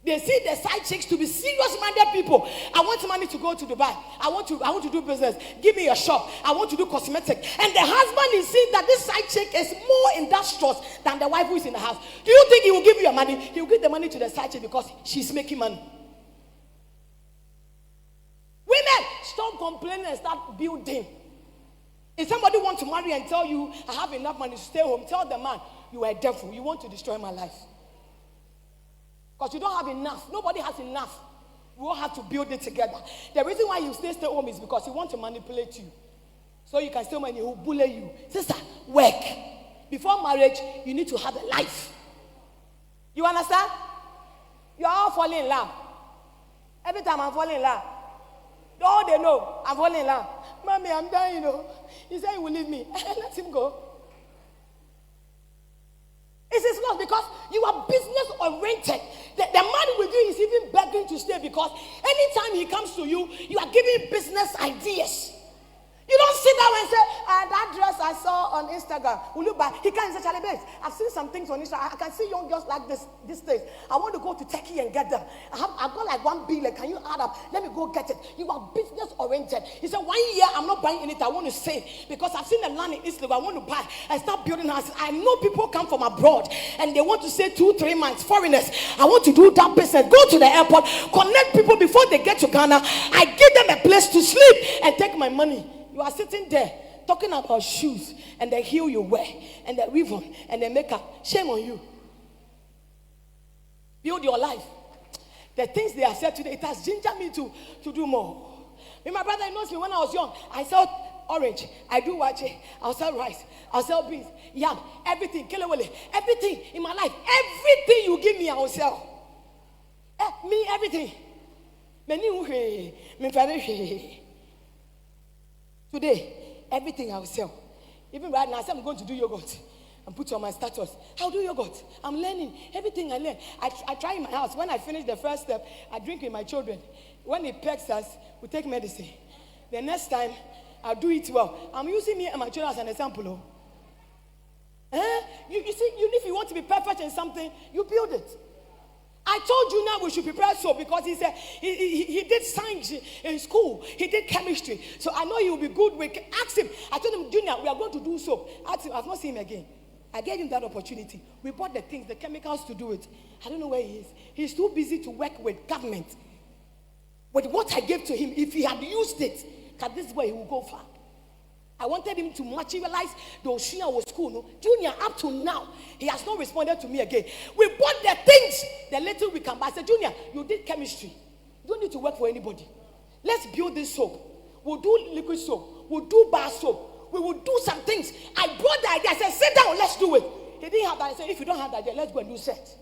They see the side chicks to be serious-minded people. I want money to go to Dubai. I want to do business. Give me a shop. I want to do cosmetic. And the husband is seeing that this side chick is more industrious than the wife who is in the house. Do you think he will give you your money? He will give the money to the side chick because she's making money. Women, stop complaining and start building. If somebody wants to marry and tell you, I have enough money to stay home, tell the man, you are a devil. You want to destroy my life. Because you don't have enough. Nobody has enough. We all have to build it together. The reason why you stay home is because he wants to manipulate you. So you can stay home and he will bully you. Sister, work. Before marriage, you need to have a life. You understand? You are all falling in love. Every time I'm falling in love, all they know, I'm falling in love. Mommy, I'm dying, you know. He said he will leave me. Let him go. It is not because you are business oriented. The man with you is even begging to stay because anytime he comes to you, you are giving business ideas. You don't sit down and say, that dress I saw on Instagram, will you buy? He can't say, Charlie Bates, I've seen some things on Instagram. I can see young girls like this these days. I want to go to Turkey and get them. I've got like 1 billion. Can you add up? Let me go get it. You are business oriented. He said, 1 year, I'm not buying anything. I want to save because I've seen the land in Israel. I want to buy and start building houses. I know people come from abroad and they want to stay 2-3 months. Foreigners, I want to do that business. Go to the airport, connect people before they get to Ghana. I give them a place to sleep and take my money. You are sitting there talking about shoes and the heel you wear and the ribbon and the makeup. Shame on you. Build your life. The things they have said today, it has gingered me to do more. My brother knows me when I was young. I sell orange. I do wache. I'll sell rice. I'll sell beans, yam, everything, kelewele, everything in my life. Everything you give me, I will sell. Me, everything. Today, everything I will sell. Even right now, I say I'm going to do yogurt and put on my status. I'll do yogurt. I'm learning. Everything I learn. I try in my house. When I finish the first step, I drink with my children. When it pecks us, we take medicine. The next time, I'll do it well. I'm using me and my children as an example. You see, if you want to be perfect in something, you build it. I told you now we should prepare soap because he said he did science in school. He did chemistry. So I know he will be good with. Ask him. I told him, Junior, we are going to do soap. Ask him. I've not seen him again. I gave him that opportunity. We bought the things, the chemicals to do it. I don't know where he is. He's too busy to work with government. With what I gave to him, if he had used it, because this is where he will go far. I wanted him to materialize the Oshina was school. No? Junior, up to now, he has not responded to me again. We bought the things, the little we can buy. I said, Junior, you did chemistry. You don't need to work for anybody. Let's build this soap. We'll do liquid soap. We'll do bar soap. We will do some things. I brought the idea. I said, sit down, let's do it. He didn't have that. I said, if you don't have that idea, let's go and do set.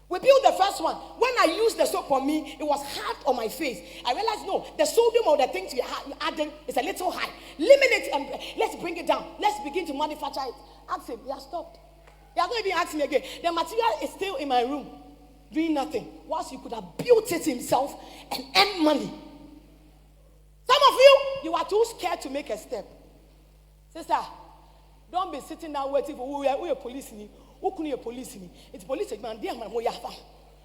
We built the first one. When I used the soap on me, it was hard on my face. I realized, no, the sodium or the things you added is a little high. Limit it and let's bring it down. Let's begin to manufacture it. Ask him. He has stopped. He has not even asked me again. The material is still in my room, doing nothing. Whilst he could have built it himself and earned money. Some of you are too scared to make a step. Sister, don't be sitting down waiting for we are police. Who couldn't a police me? It's police man, dear man,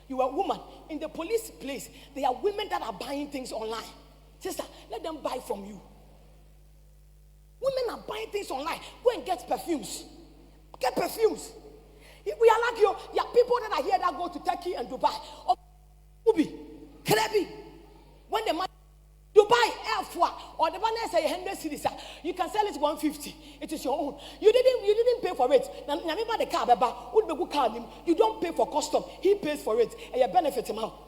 you are a woman. In the police place, there are women that are buying things online. Sister, let them buy from you. Women are buying things online. Go and get perfumes. Get perfumes. We are like you. There are people that are here that go to Turkey and Dubai. Or Ubi, Krebi. When the man Dubai Air or the man say 100 cities, you can sell it 150. It is your own. You didn't pay for it. Now remember the car, you don't pay for custom. He pays for it, and you benefit him out.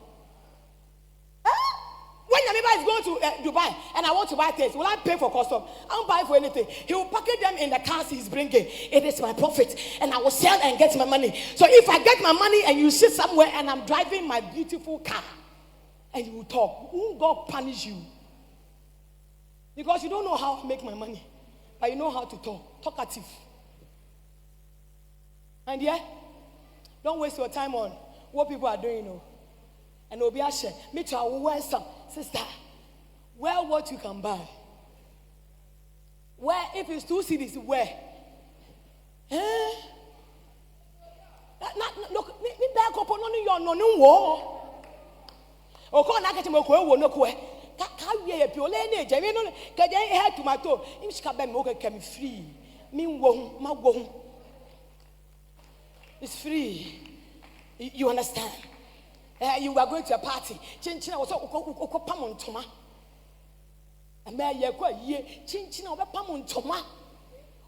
When Yamiba is going to Dubai and I want to buy things, will I pay for custom? I don't buy for anything. He will package them in the cars he's bringing. It is my profit, and I will sell and get my money. So if I get my money and you sit somewhere and I'm driving my beautiful car, and you will talk, won't God punish you? Because you don't know how to make my money, but you know how to talk. Talkative. And yeah, don't waste your time on what people are doing, you know. And Obiashe, me too, I will wear some. Sister, wear what you can buy. Where, if it's 2 cities, where? Look, me back up on no war. O ko na kete moko wo no ko e. Ka wie e piole na eje me no ka je he tomato. Im shika be mo ka me free. Me wo ma wo. It's free. You understand? You are going to a party. Chinchina was so pam toma. And may ye kwa ye chinchina obe pam toma.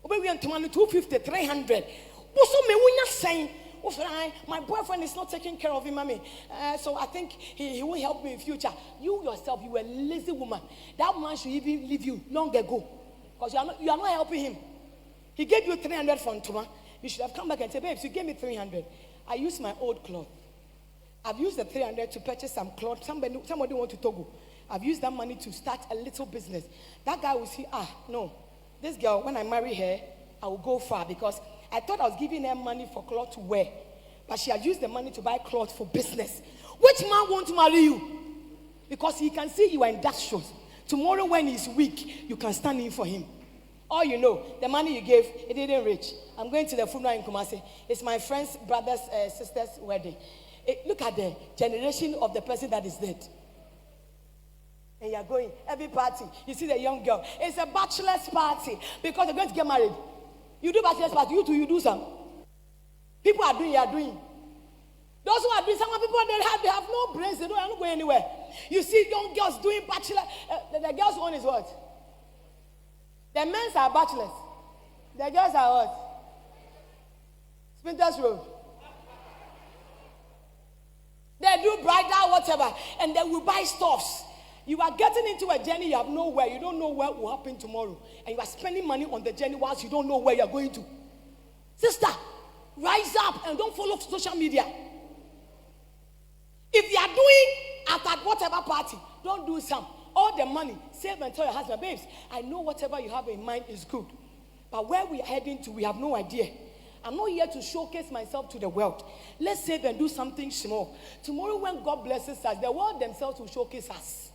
Obe we toma 250, 300. Boso me wunya saying, my boyfriend is not taking care of him, mommy. So I think he will help me in future. You yourself, you a lazy woman. That man should even leave you long ago, because you are not helping him. He gave you 300 from Toma. You should have come back and said, babes, you gave me 300. I used my old cloth. I've used the 300 to purchase some cloth. Somebody want to Togo. I've used that money to start a little business. That guy will see, no, this girl, when I marry her, I will go far, because I thought I was giving her money for cloth to wear, but she had used the money to buy cloth for business. Which man wants to marry you? Because he can see you are industrious. Tomorrow when he's weak, you can stand in for him. All you know, the money you gave, it didn't reach. I'm going to the funeral in Kumasi. It's my friend's brother's sister's wedding. Look at the generation of the person that is dead. And you're going, every party, you see the young girl. It's a bachelor's party because they're going to get married. You do bachelor's party, you too, you do some. People are doing, you are doing. Those who are doing, some people, they have no brains, they don't go anywhere. You see young girls doing bachelor. The girls' one is what? The men's are bachelors. The girls are what? Spinters Road. They do bridal, whatever, and they will buy stuffs. You are getting into a journey you have nowhere. You don't know what will happen tomorrow. And you are spending money on the journey whilst you don't know where you are going to. Sister, rise up and don't follow social media. If you are doing at whatever party, don't do some. All the money, save and tell your husband, babes, I know whatever you have in mind is good. But where we are heading to, we have no idea. I'm not here to showcase myself to the world. Let's save and do something small. Tomorrow when God blesses us, the world themselves will showcase us.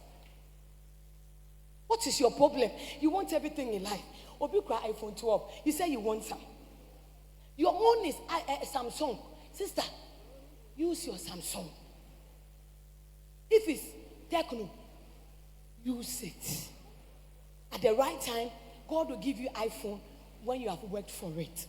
What is your problem? You want everything in life. Obi cry iPhone 12. You say you want some. Your own is Samsung. Sister, use your Samsung. If it's Techno, use it. At the right time, God will give you iPhone when you have worked for it.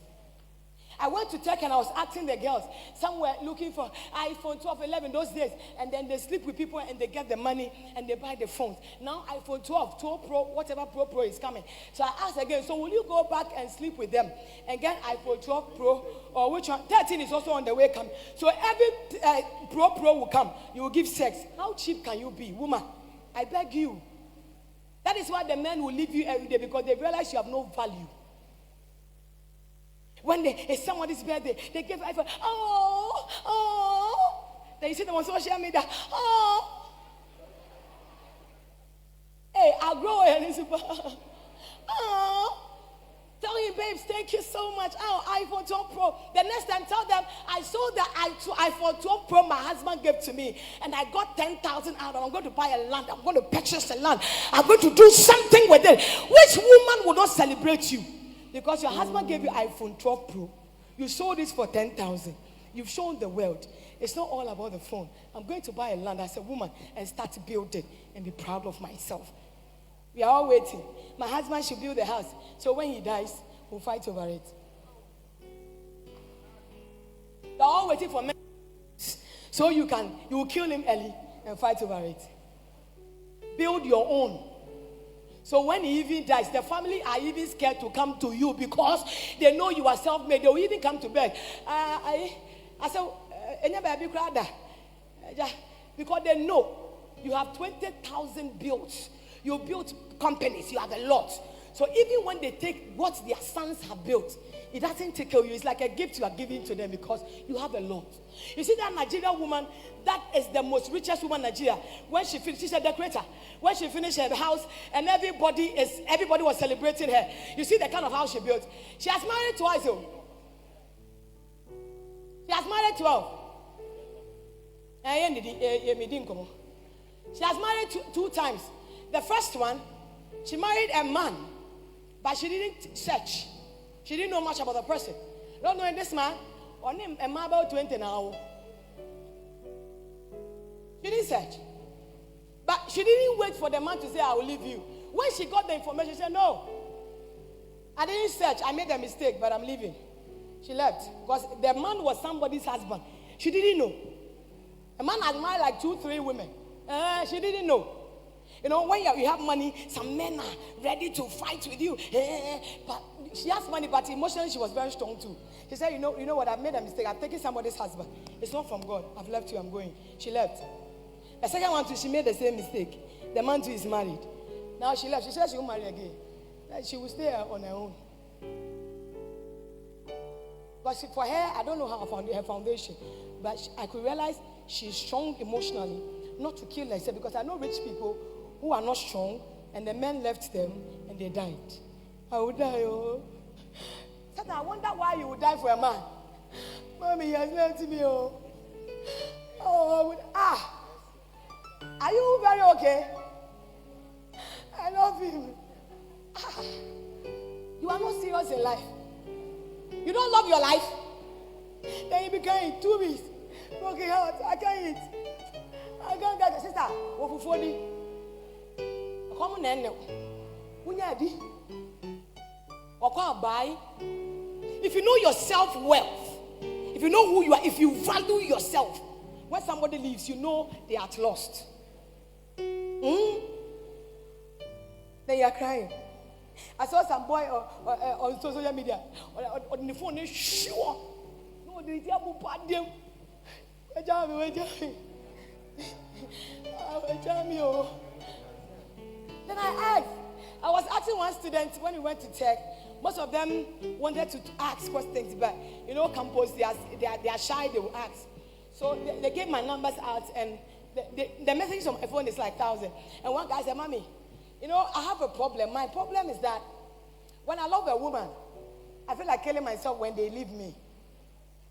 I went to Tech and I was asking the girls, somewhere looking for iPhone 12, 11 those days, and then they sleep with people and they get the money and they buy the phones. Now iPhone 12, 12 Pro, whatever Pro is coming. So I asked again, so will you go back and sleep with them and get iPhone 12 Pro, or which one? 13 is also on the way coming. So every Pro will come, you will give sex. How cheap can you be, woman? I beg you. That is why the men will leave you every day, because they realize you have no value. When it's somebody's birthday, they give iPhone. Then you see them on social media. Hey, I'll grow a super. Tell him, babes, thank you so much. iPhone 12 Pro. The next time, tell them, I saw the iPhone 12 Pro my husband gave to me, and I got 10,000 out, and I'm going to buy a land. I'm going to purchase a land. I'm going to do something with it. Which woman will not celebrate you? Because your husband gave you iPhone 12 Pro. You sold this for 10,000. You've shown the world. It's not all about the phone. I'm going to buy a land as a woman and start building and be proud of myself. We are all waiting. My husband should build the house. So when he dies, we'll fight over it. They're all waiting for me. So you will kill him early and fight over it. Build your own. So when he even dies, the family are even scared to come to you because they know you are self-made. They will even come to beg. I said, because they know you have 20,000 built. You built companies. You have a lot. So even when they take what their sons have built, it doesn't take care of you. It's like a gift you are giving to them because you have a lot. You see that Nigerian woman, that is the most richest woman in Nigeria. When she finished, she's a decorator. When she finished her house and everybody was celebrating her. You see the kind of house she built. She has married twice. She has married 12. She has married two times. The first one, she married a man, but she didn't search. She didn't know much about the person. Not knowing this man, or name a man about 20 now. She didn't search. But she didn't wait for the man to say, I will leave you. When she got the information, she said, no. I didn't search. I made a mistake, but I'm leaving. She left. Because the man was somebody's husband. She didn't know. A man had married like 2-3 women. She didn't know. You know, when you have money, some men are ready to fight with you. But she has money, but emotionally she was very strong too. She said, you know what, I've made a mistake. I've taken somebody's husband. It's not from God. I've left you, I'm going. She left. The second one too, she made the same mistake. The man too is married. Now she left. She said she won't marry again. That she will stay on her own. But for her, I don't know how her foundation. But I could realize she's strong emotionally. Not to kill herself, because I know rich people who are not strong, and the men left them and they died. I would die, oh. So I wonder why you would die for a man. Mommy, he has left me, oh. Oh, are you very okay? I love him. You are not serious in life. You don't love your life. Then you become in 2 weeks. Broken heart, I can't eat. I can't get a sister. What for 40? Come on, Nano. If you know your self-worth, if you know who you are, if you value yourself, when somebody leaves, you know they are lost. Then you are crying. I saw some boy on social media on the phone. Sure, no, they tell them. Then I was asking one student when we went to tech. Most of them wanted to ask questions, but you know, campus they are shy. They will ask. So they gave my numbers out, and the message on my phone is like 1,000. And one guy said, "Mommy, you know, I have a problem. My problem is that when I love a woman, I feel like killing myself when they leave me."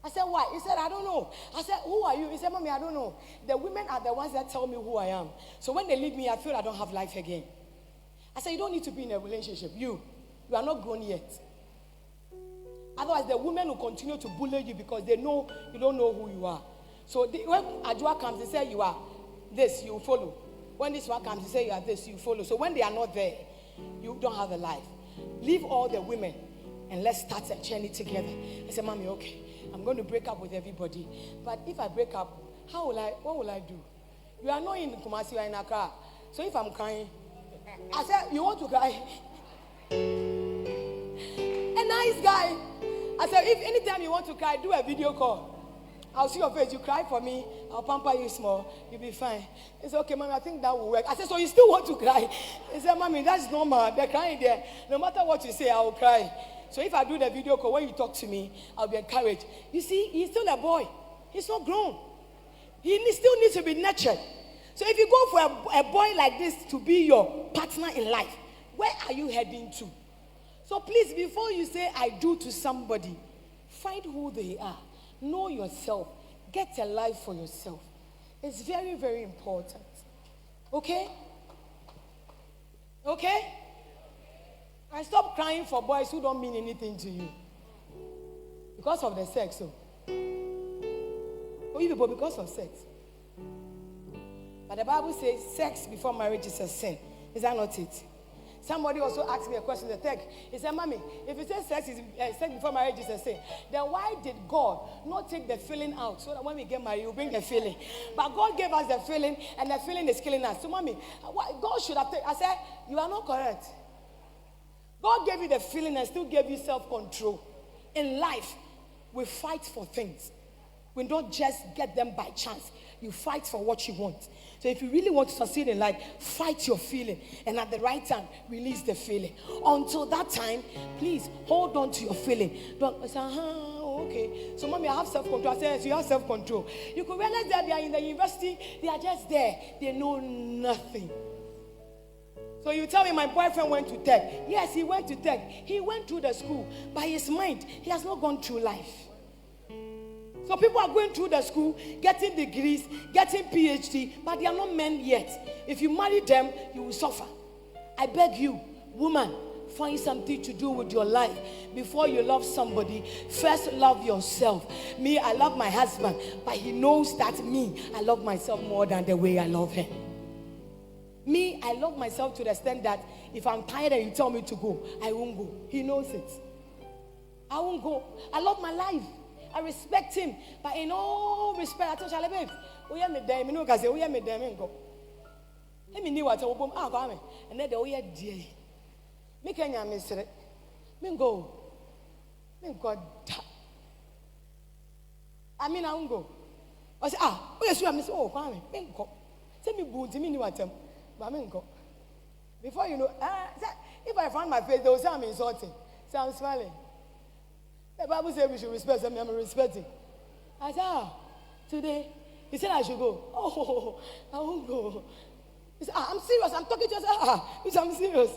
I said, "Why?" He said, "I don't know." I said, "Who are you?" He said, "Mommy, I don't know. The women are the ones that tell me who I am. So when they leave me, I feel I don't have life again." I said, "You don't need to be in a relationship. You are not grown yet. Otherwise, the women will continue to bully you because they know you don't know who you are. So when Ajua comes, they say you are this, you follow. When this one comes, they say you are this, you follow. So when they are not there, you don't have a life. Leave all the women and let's start a journey together." I said, "Mommy, okay, I'm going to break up with everybody. But if I break up, what will I do? You are not in Kumasi, you are in Accra. So if I'm crying," I said, "You want to cry?" A nice guy. I said, "If anytime you want to cry, do a video call. I'll see your face. You cry for me. I'll pamper you small. You'll be fine." He said, "Okay, Mommy, I think that will work." I said, "So you still want to cry?" He said, "Mommy, that's normal. They're crying there. No matter what you say, I will cry. So if I do the video call, when you talk to me, I'll be encouraged." You see, he's still a boy. He's not grown. He still needs to be nurtured. So if you go for a boy like this to be your partner in life, where are you heading to? So please, before you say "I do" to somebody, find who they are. Know yourself. Get a life for yourself. It's very, very important. Okay? Okay? And stop crying for boys who don't mean anything to you. Because of the sex, so. Oh, you people, because of sex. But the Bible says sex before marriage is a sin. Is that not it? Somebody also asked me a question in the text. He said, Mommy, if it says sex before marriage is a sin, then why did God not take the feeling out so that when we get married, you bring the feeling? But God gave us the feeling, and the feeling is killing us. So, Mommy, God should have taken. I said, you are not correct. God gave you the feeling and still gave you self-control. In life, we fight for things. We don't just get them by chance. You fight for what you want. So if you really want to succeed in life, fight your feeling. And at the right time, release the feeling. Until that time, please hold on to your feeling. Don't say, okay. So, Mommy, I have self-control. I said, yes, you have self-control. You could realize that they are in the university. They are just there. They know nothing. So you tell me my boyfriend went to tech. Yes, he went to tech. He went through the school. By his mind, he has not gone through life. So people are going through the school, getting degrees, getting PhD, but they are not men yet. If you marry them, you will suffer. I beg you, woman, find something to do with your life. Before you love somebody, first love yourself. Me, I love my husband, but he knows that me, I love myself more than the way I love him. Me, I love myself to the extent that if I'm tired and you tell me to go, I won't go. He knows it. I won't go. I love my life. I respect him, but in all respect, I told Charlie, babe, we are made them, you know, because we are made them and go. Let me know what I will come, and then the way I did. Me can you miss it? Me go. Me God. I mean, I won't go. I say, yes, you are miss. Oh, come, me go. Tell me, boo, to me, you what but me go. Before you know, if I find my face, they will say I'm insulting. So I'm smiling. The Bible says we should respect them. I'm respecting. I said, today, he said I should go. Oh, I won't go. He said, I'm serious. I'm talking to you. He said, I'm serious.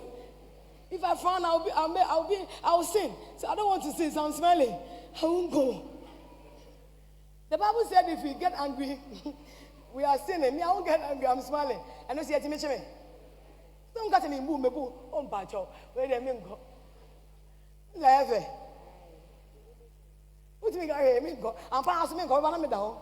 If I frown, I'll sin. So I don't want to sin, so I'm smiling. I won't go. The Bible said if we get angry, we are sinning. Me, I won't get angry. I'm smiling. I know see it. Me, don't get me boom, me boom. Oh, bacho. Where they mean go? Leve. What do you mean go? I'm fine. I'm go. I'm down.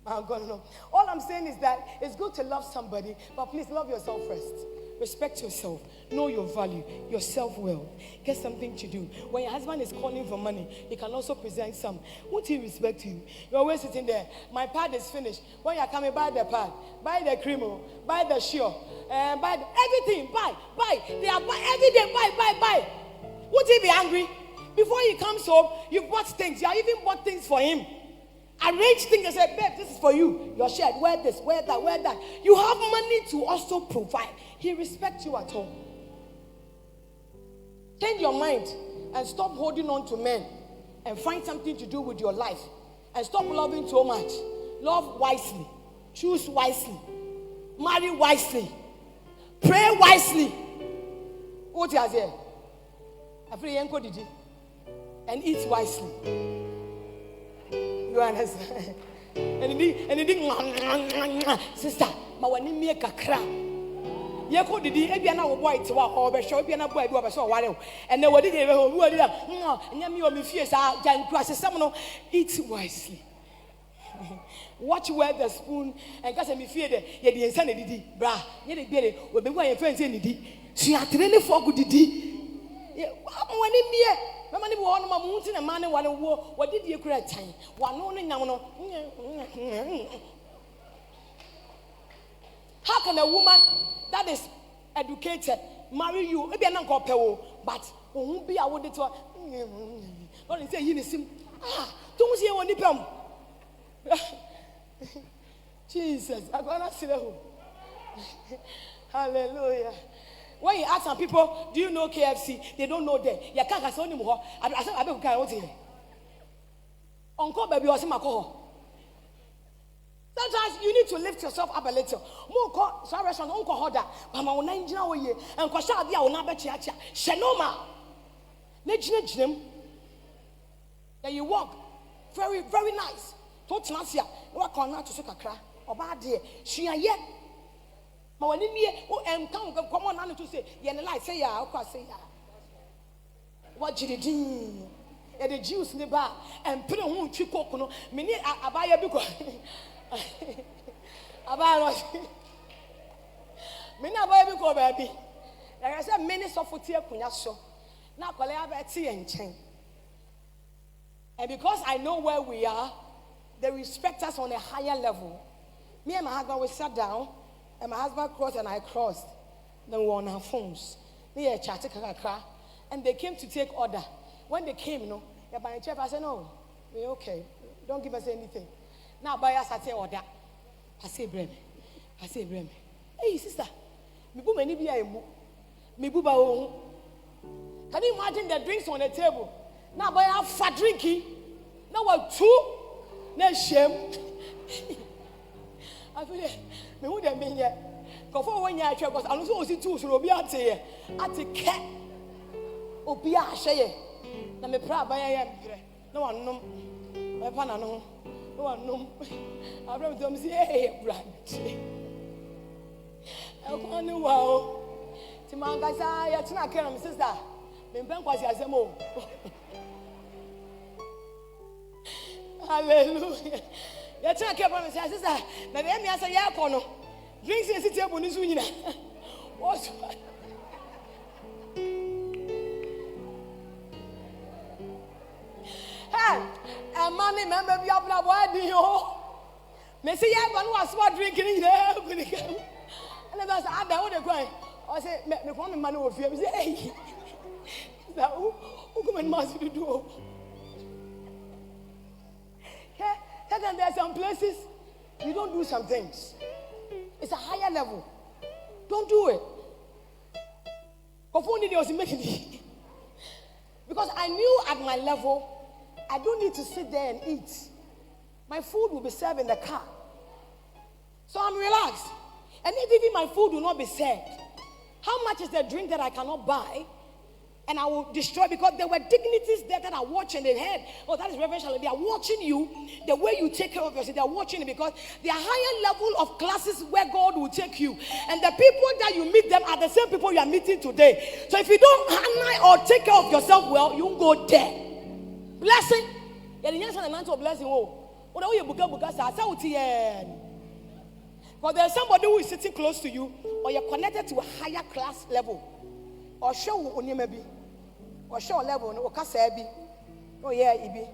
I'm going no. All I'm saying is that it's good to love somebody, but please love yourself first. Respect yourself. Know your value, your self-worth. Get something to do. When your husband is calling for money, he can also present some. Won't he respect you? You're always sitting there. My pad is finished. When you're coming, buy the pad, buy the cream, buy the shirt, buy everything. Buy. They are buy every day. Buy. Won't he be angry? Before he comes home, you bought things. You have even bought things for him. Arrange things and say, babe, this is for you. Your shirt, wear this, wear that. You have money to also provide. He respects you at home. Change your mind and stop holding on to men and find something to do with your life. And stop loving so much. Love wisely. Choose wisely. Marry wisely. Pray wisely. What is here? And eat wisely. You understand? And sister, mawani mi kakra. Ye ko didi e bia na wo boy te wa ho be show bia na boy bi wo be so ware and then what did they ho wo did nya mi o mi fie sa janku asesam no. Eat wisely. Watch where the spoon and cause me fie de ye de ensa na didi bra ye de bia de we be go ye friend say didi su atrene for go didi ye mawani mi mama ni wo no ma mu nti na ma ne wale wo did ye kura tan wa no no nyam no. How can a woman that is educated marry you? Maybe I'm not going to pay, but won't be able to. Don't say you sim. Don't see one nipam. Jesus, I'm gonna see the Hallelujah. When you ask some people, do you know KFC? They don't know them. You can't ask any more. I said, I don't care what you. Uncle baby was in my call. Sometimes you need to lift yourself up a little. More call sorry, son, uncle holder. Mama will not know you. And Kosha Dia will not bet you. Shanoma. Nejim. Then you walk very, very nice. Don't nasia. What can not to suck a crack? Or bad dear. She are yet. Mawanimi, and come on to say, Yanalai say ya, of course say ya. What did you do? the juice in the bar and put on one trick cocoa. Many abaya because about many abaya because baby. Like I said, many suffer tear punyaso. Now, tea and chain. And because I know where we are, they respect us on a higher level. Me and my husband, we sat down, and my husband crossed and I crossed. Then we were on our phones. And they came to take order. When they came, I said, no, we're okay. Don't give us anything. Now, buy us, I say order. I say, Breme. Hey, sister. Can you imagine the drinks on the table? Now, buy a fat drinking. Now, what two? No shame. I feel me who they mean yet. Go for 1 year, because I also see two, so be out here. At the cat. Obia Shaye. Now, me proud by a no one know. My partner, no one know. I brought them say, hey, branch. I can't know wow. Timanga, I can't care, my sister. Hallelujah. You can't care about my sister. Now, let me answer your corner. Drinks in the table, this winner. What? Hey, a money member of your blood, why do you? Messi, I was what drinking in there. And I said, I don't know why. I said, me come man over here. Hey, that who come and must you do? Yeah, then there are some places you don't do some things. It's a higher level. Don't do it. Because I knew at my level, I don't need to sit there and eat. My food will be served in the car. So I'm relaxed. And if even my food will not be served, how much is the drink that I cannot buy? And I will destroy, because there were dignities there that are watching their head. Oh, that is Rev Charlotte. They are watching you, the way you take care of yourself. They are watching it because they are higher level of classes where God will take you. And the people that you meet them are the same people you are meeting today. So if you don't handle or take care of yourself well, you won't go there. Blessing. Blessing. But there's somebody who is sitting close to you, or you're connected to a higher class level, or show maybe, or show level, or kasebi, oh yeah, ibi,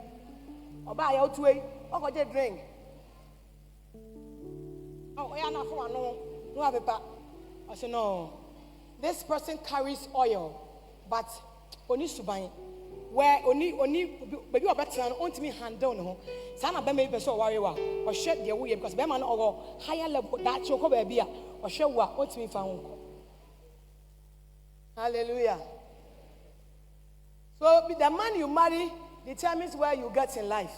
or buy out way, or go get drink. Oh yeah, na for no have a pack. I said no, this person carries oil, but only to buy. Where only baby or better on me handle no. Sana be me person worry wa or share the way because be man or higher level that choko baby or share wa on me found. Hallelujah. So the man you marry determines where you get in life.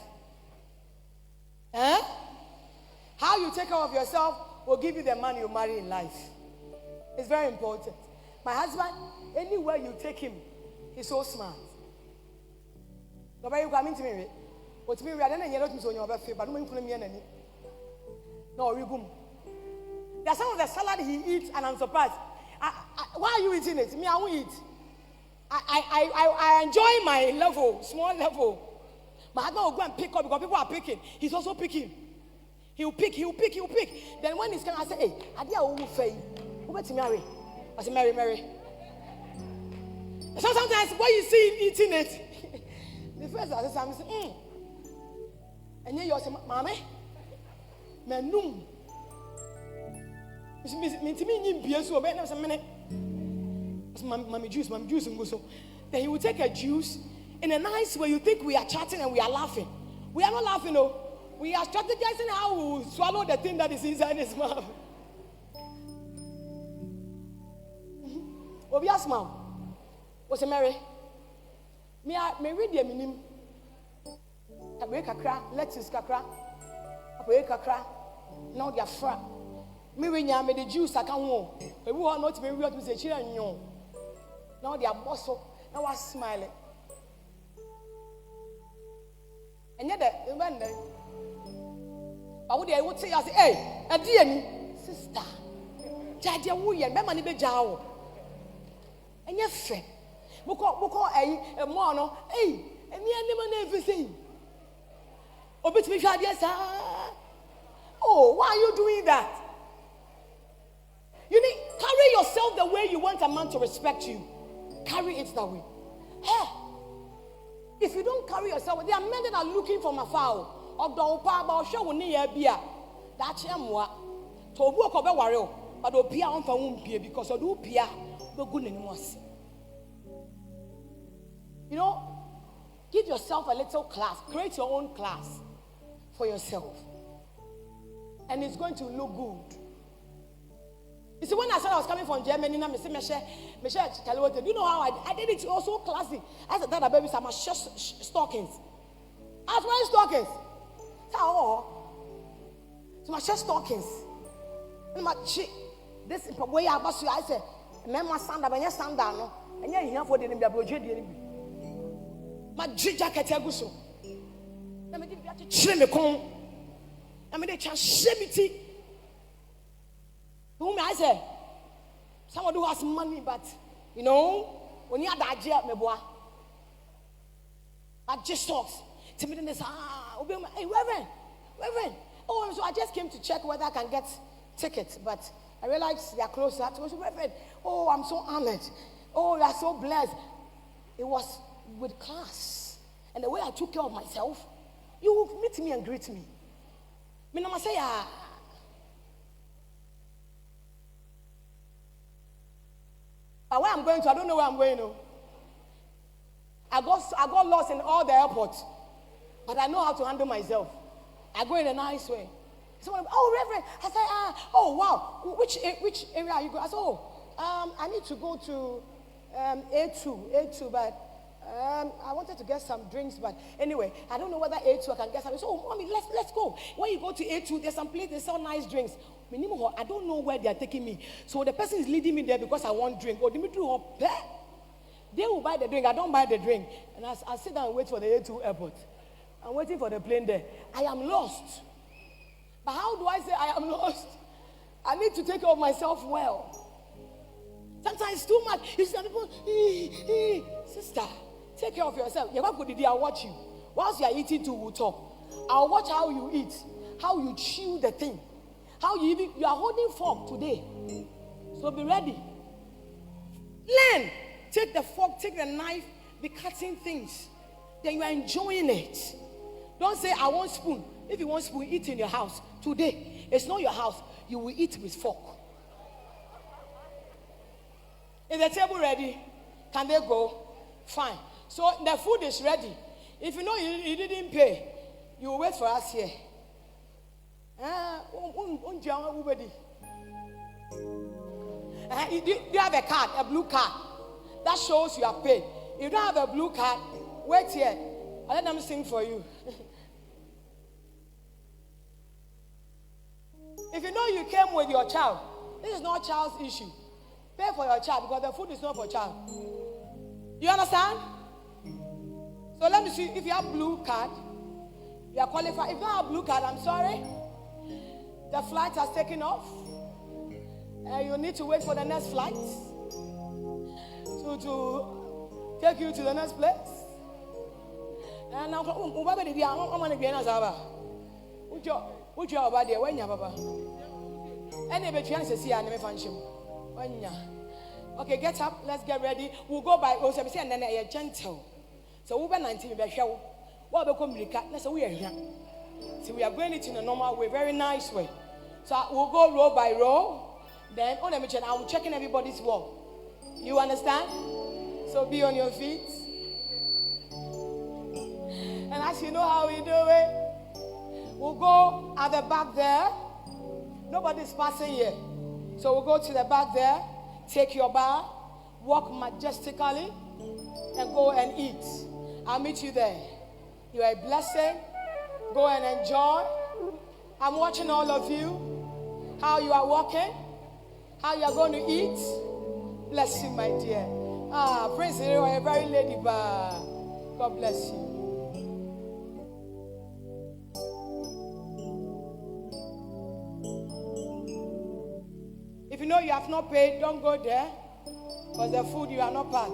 How you take care of yourself will give you the man you marry in life. It's very important. My husband, anywhere you take him, he's so smart. You coming to me? What's me? I don't know your birthday, but no, we boom. There's some of the salad he eats, and I'm surprised. Why are you eating it? Me, I won't eat. I enjoy my level, small level. My husband will go and pick up because people are picking. He's also picking. He'll pick. Then when he's coming, I say, hey, I did a who say, who bet marry? I say, Mary. So sometimes when you see him eating it, the first I say, and you say, Mommy, menum. Mommy juice, then he will take a juice in a nice way. You think we are chatting and we are laughing. We are not laughing, no. We are strategizing how we will swallow the thing that is inside his mouth. Obi asma. What's a Mary? Me read the minim. Tabe kakra, lettuce kakra. Apoe kakra. Now they are fra. Me when you the juice I can wo. We will not be real to say children nyon. Now they are muscle. Now I smiling. And yet the man there. I would say, I say, hey, a dear sister. Jaja wuye, me mani be jawo. And yes, friend. Boko a mono, hey, and everything. Yes, oh, why are you doing that? You need carry yourself the way you want a man to respect you. Carry it that way. Hey, if you don't carry yourself, there are men that are looking from afar. Of the opa about show when near beer. That's what to work over warrior, but the Pia on for Pia because of do Pia, but good anymore. You know, give yourself a little class, create your own class for yourself, and it's going to look good. You see, when I said I was coming from Germany, I said, Michelle, do you know how I did it also classy? I said that the babies are my stockings. I was wearing stockings. So my chest stockings. And my cheek. This way I was, I said, remember stand when you stand down, no, and you're here for the name. My jacket, I go so. Let me give you a trim. I mean, they can shame it. Whom I say, someone who has money, but you know, when you are that jail, me boy, I just talks. Timothy says, hey, Reverend. Oh, so I just came to check whether I can get tickets, but I realized they are closed. I told Reverend, oh, I'm so honored. Oh, you are so blessed. It was with class. And the way I took care of myself, you will meet me and greet me. Me no say, but where I'm going to, I don't know where I'm going to. I got lost in all the airports. But I know how to handle myself. I go in a nice way. Someone, oh, Reverend. I said, oh, wow. Which area are you going? I said, oh, I need to go to A2, but I wanted to get some drinks, but anyway, I don't know whether A2 I can get some. So, oh, mommy, let's go. When you go to A2, there's some place they sell nice drinks. I don't know where they are taking me. So the person is leading me there because I want drink. Oh, they will buy the drink. I don't buy the drink. And I sit down and wait for the A2 airport. I'm waiting for the plane there. I am lost. But how do I say I am lost? I need to take care of myself well. Sometimes it's too much. You see people, sister, take care of yourself. You're not good. I'll watch you. Whilst you are eating too, we'll talk. I'll watch how you eat, how you chew the thing, how you are holding fork today. So be ready. Learn. Take the fork, take the knife, be cutting things. Then you are enjoying it. Don't say, I want spoon. If you want spoon, eat in your house. Today, it's not your house. You will eat with fork. Is the table ready? Can they go? Fine. So the food is ready. If you know you didn't pay, you will wait for us here. Do you have a card, a blue card? That shows you are paid. If you don't have a blue card, wait here. I'll let them sing for you. If you know you came with your child, this is not child's issue. Pay for your child because the food is not for child. You understand? So let me see if you have blue card. You are qualified. If you don't have blue card, I'm sorry. The flight has taken off. You need to wait for the next flight to take you to the next place. And now, would you about there when you have any chance to see an function? Okay, get up, let's get ready. We'll go by OCBC and then a gentle. So we'll be 19 by show. What will come let's we are here. So we are going it in a normal way, very nice way. So we'll go row by row. Then on the mission, I will check in everybody's wall. You understand? So be on your feet. And as you know how we do it, we'll go at the back there. Nobody's passing here. So we'll go to the back there, take your bar, walk majestically, and go and eat. I'll meet you there. You are a blessing. Go and enjoy. I'm watching all of you, how you are walking, how you are going to eat. Bless you, my dear. Prince, you are a very lady bar. God bless you. If you know you have not paid, don't go there. Because the food you are not part.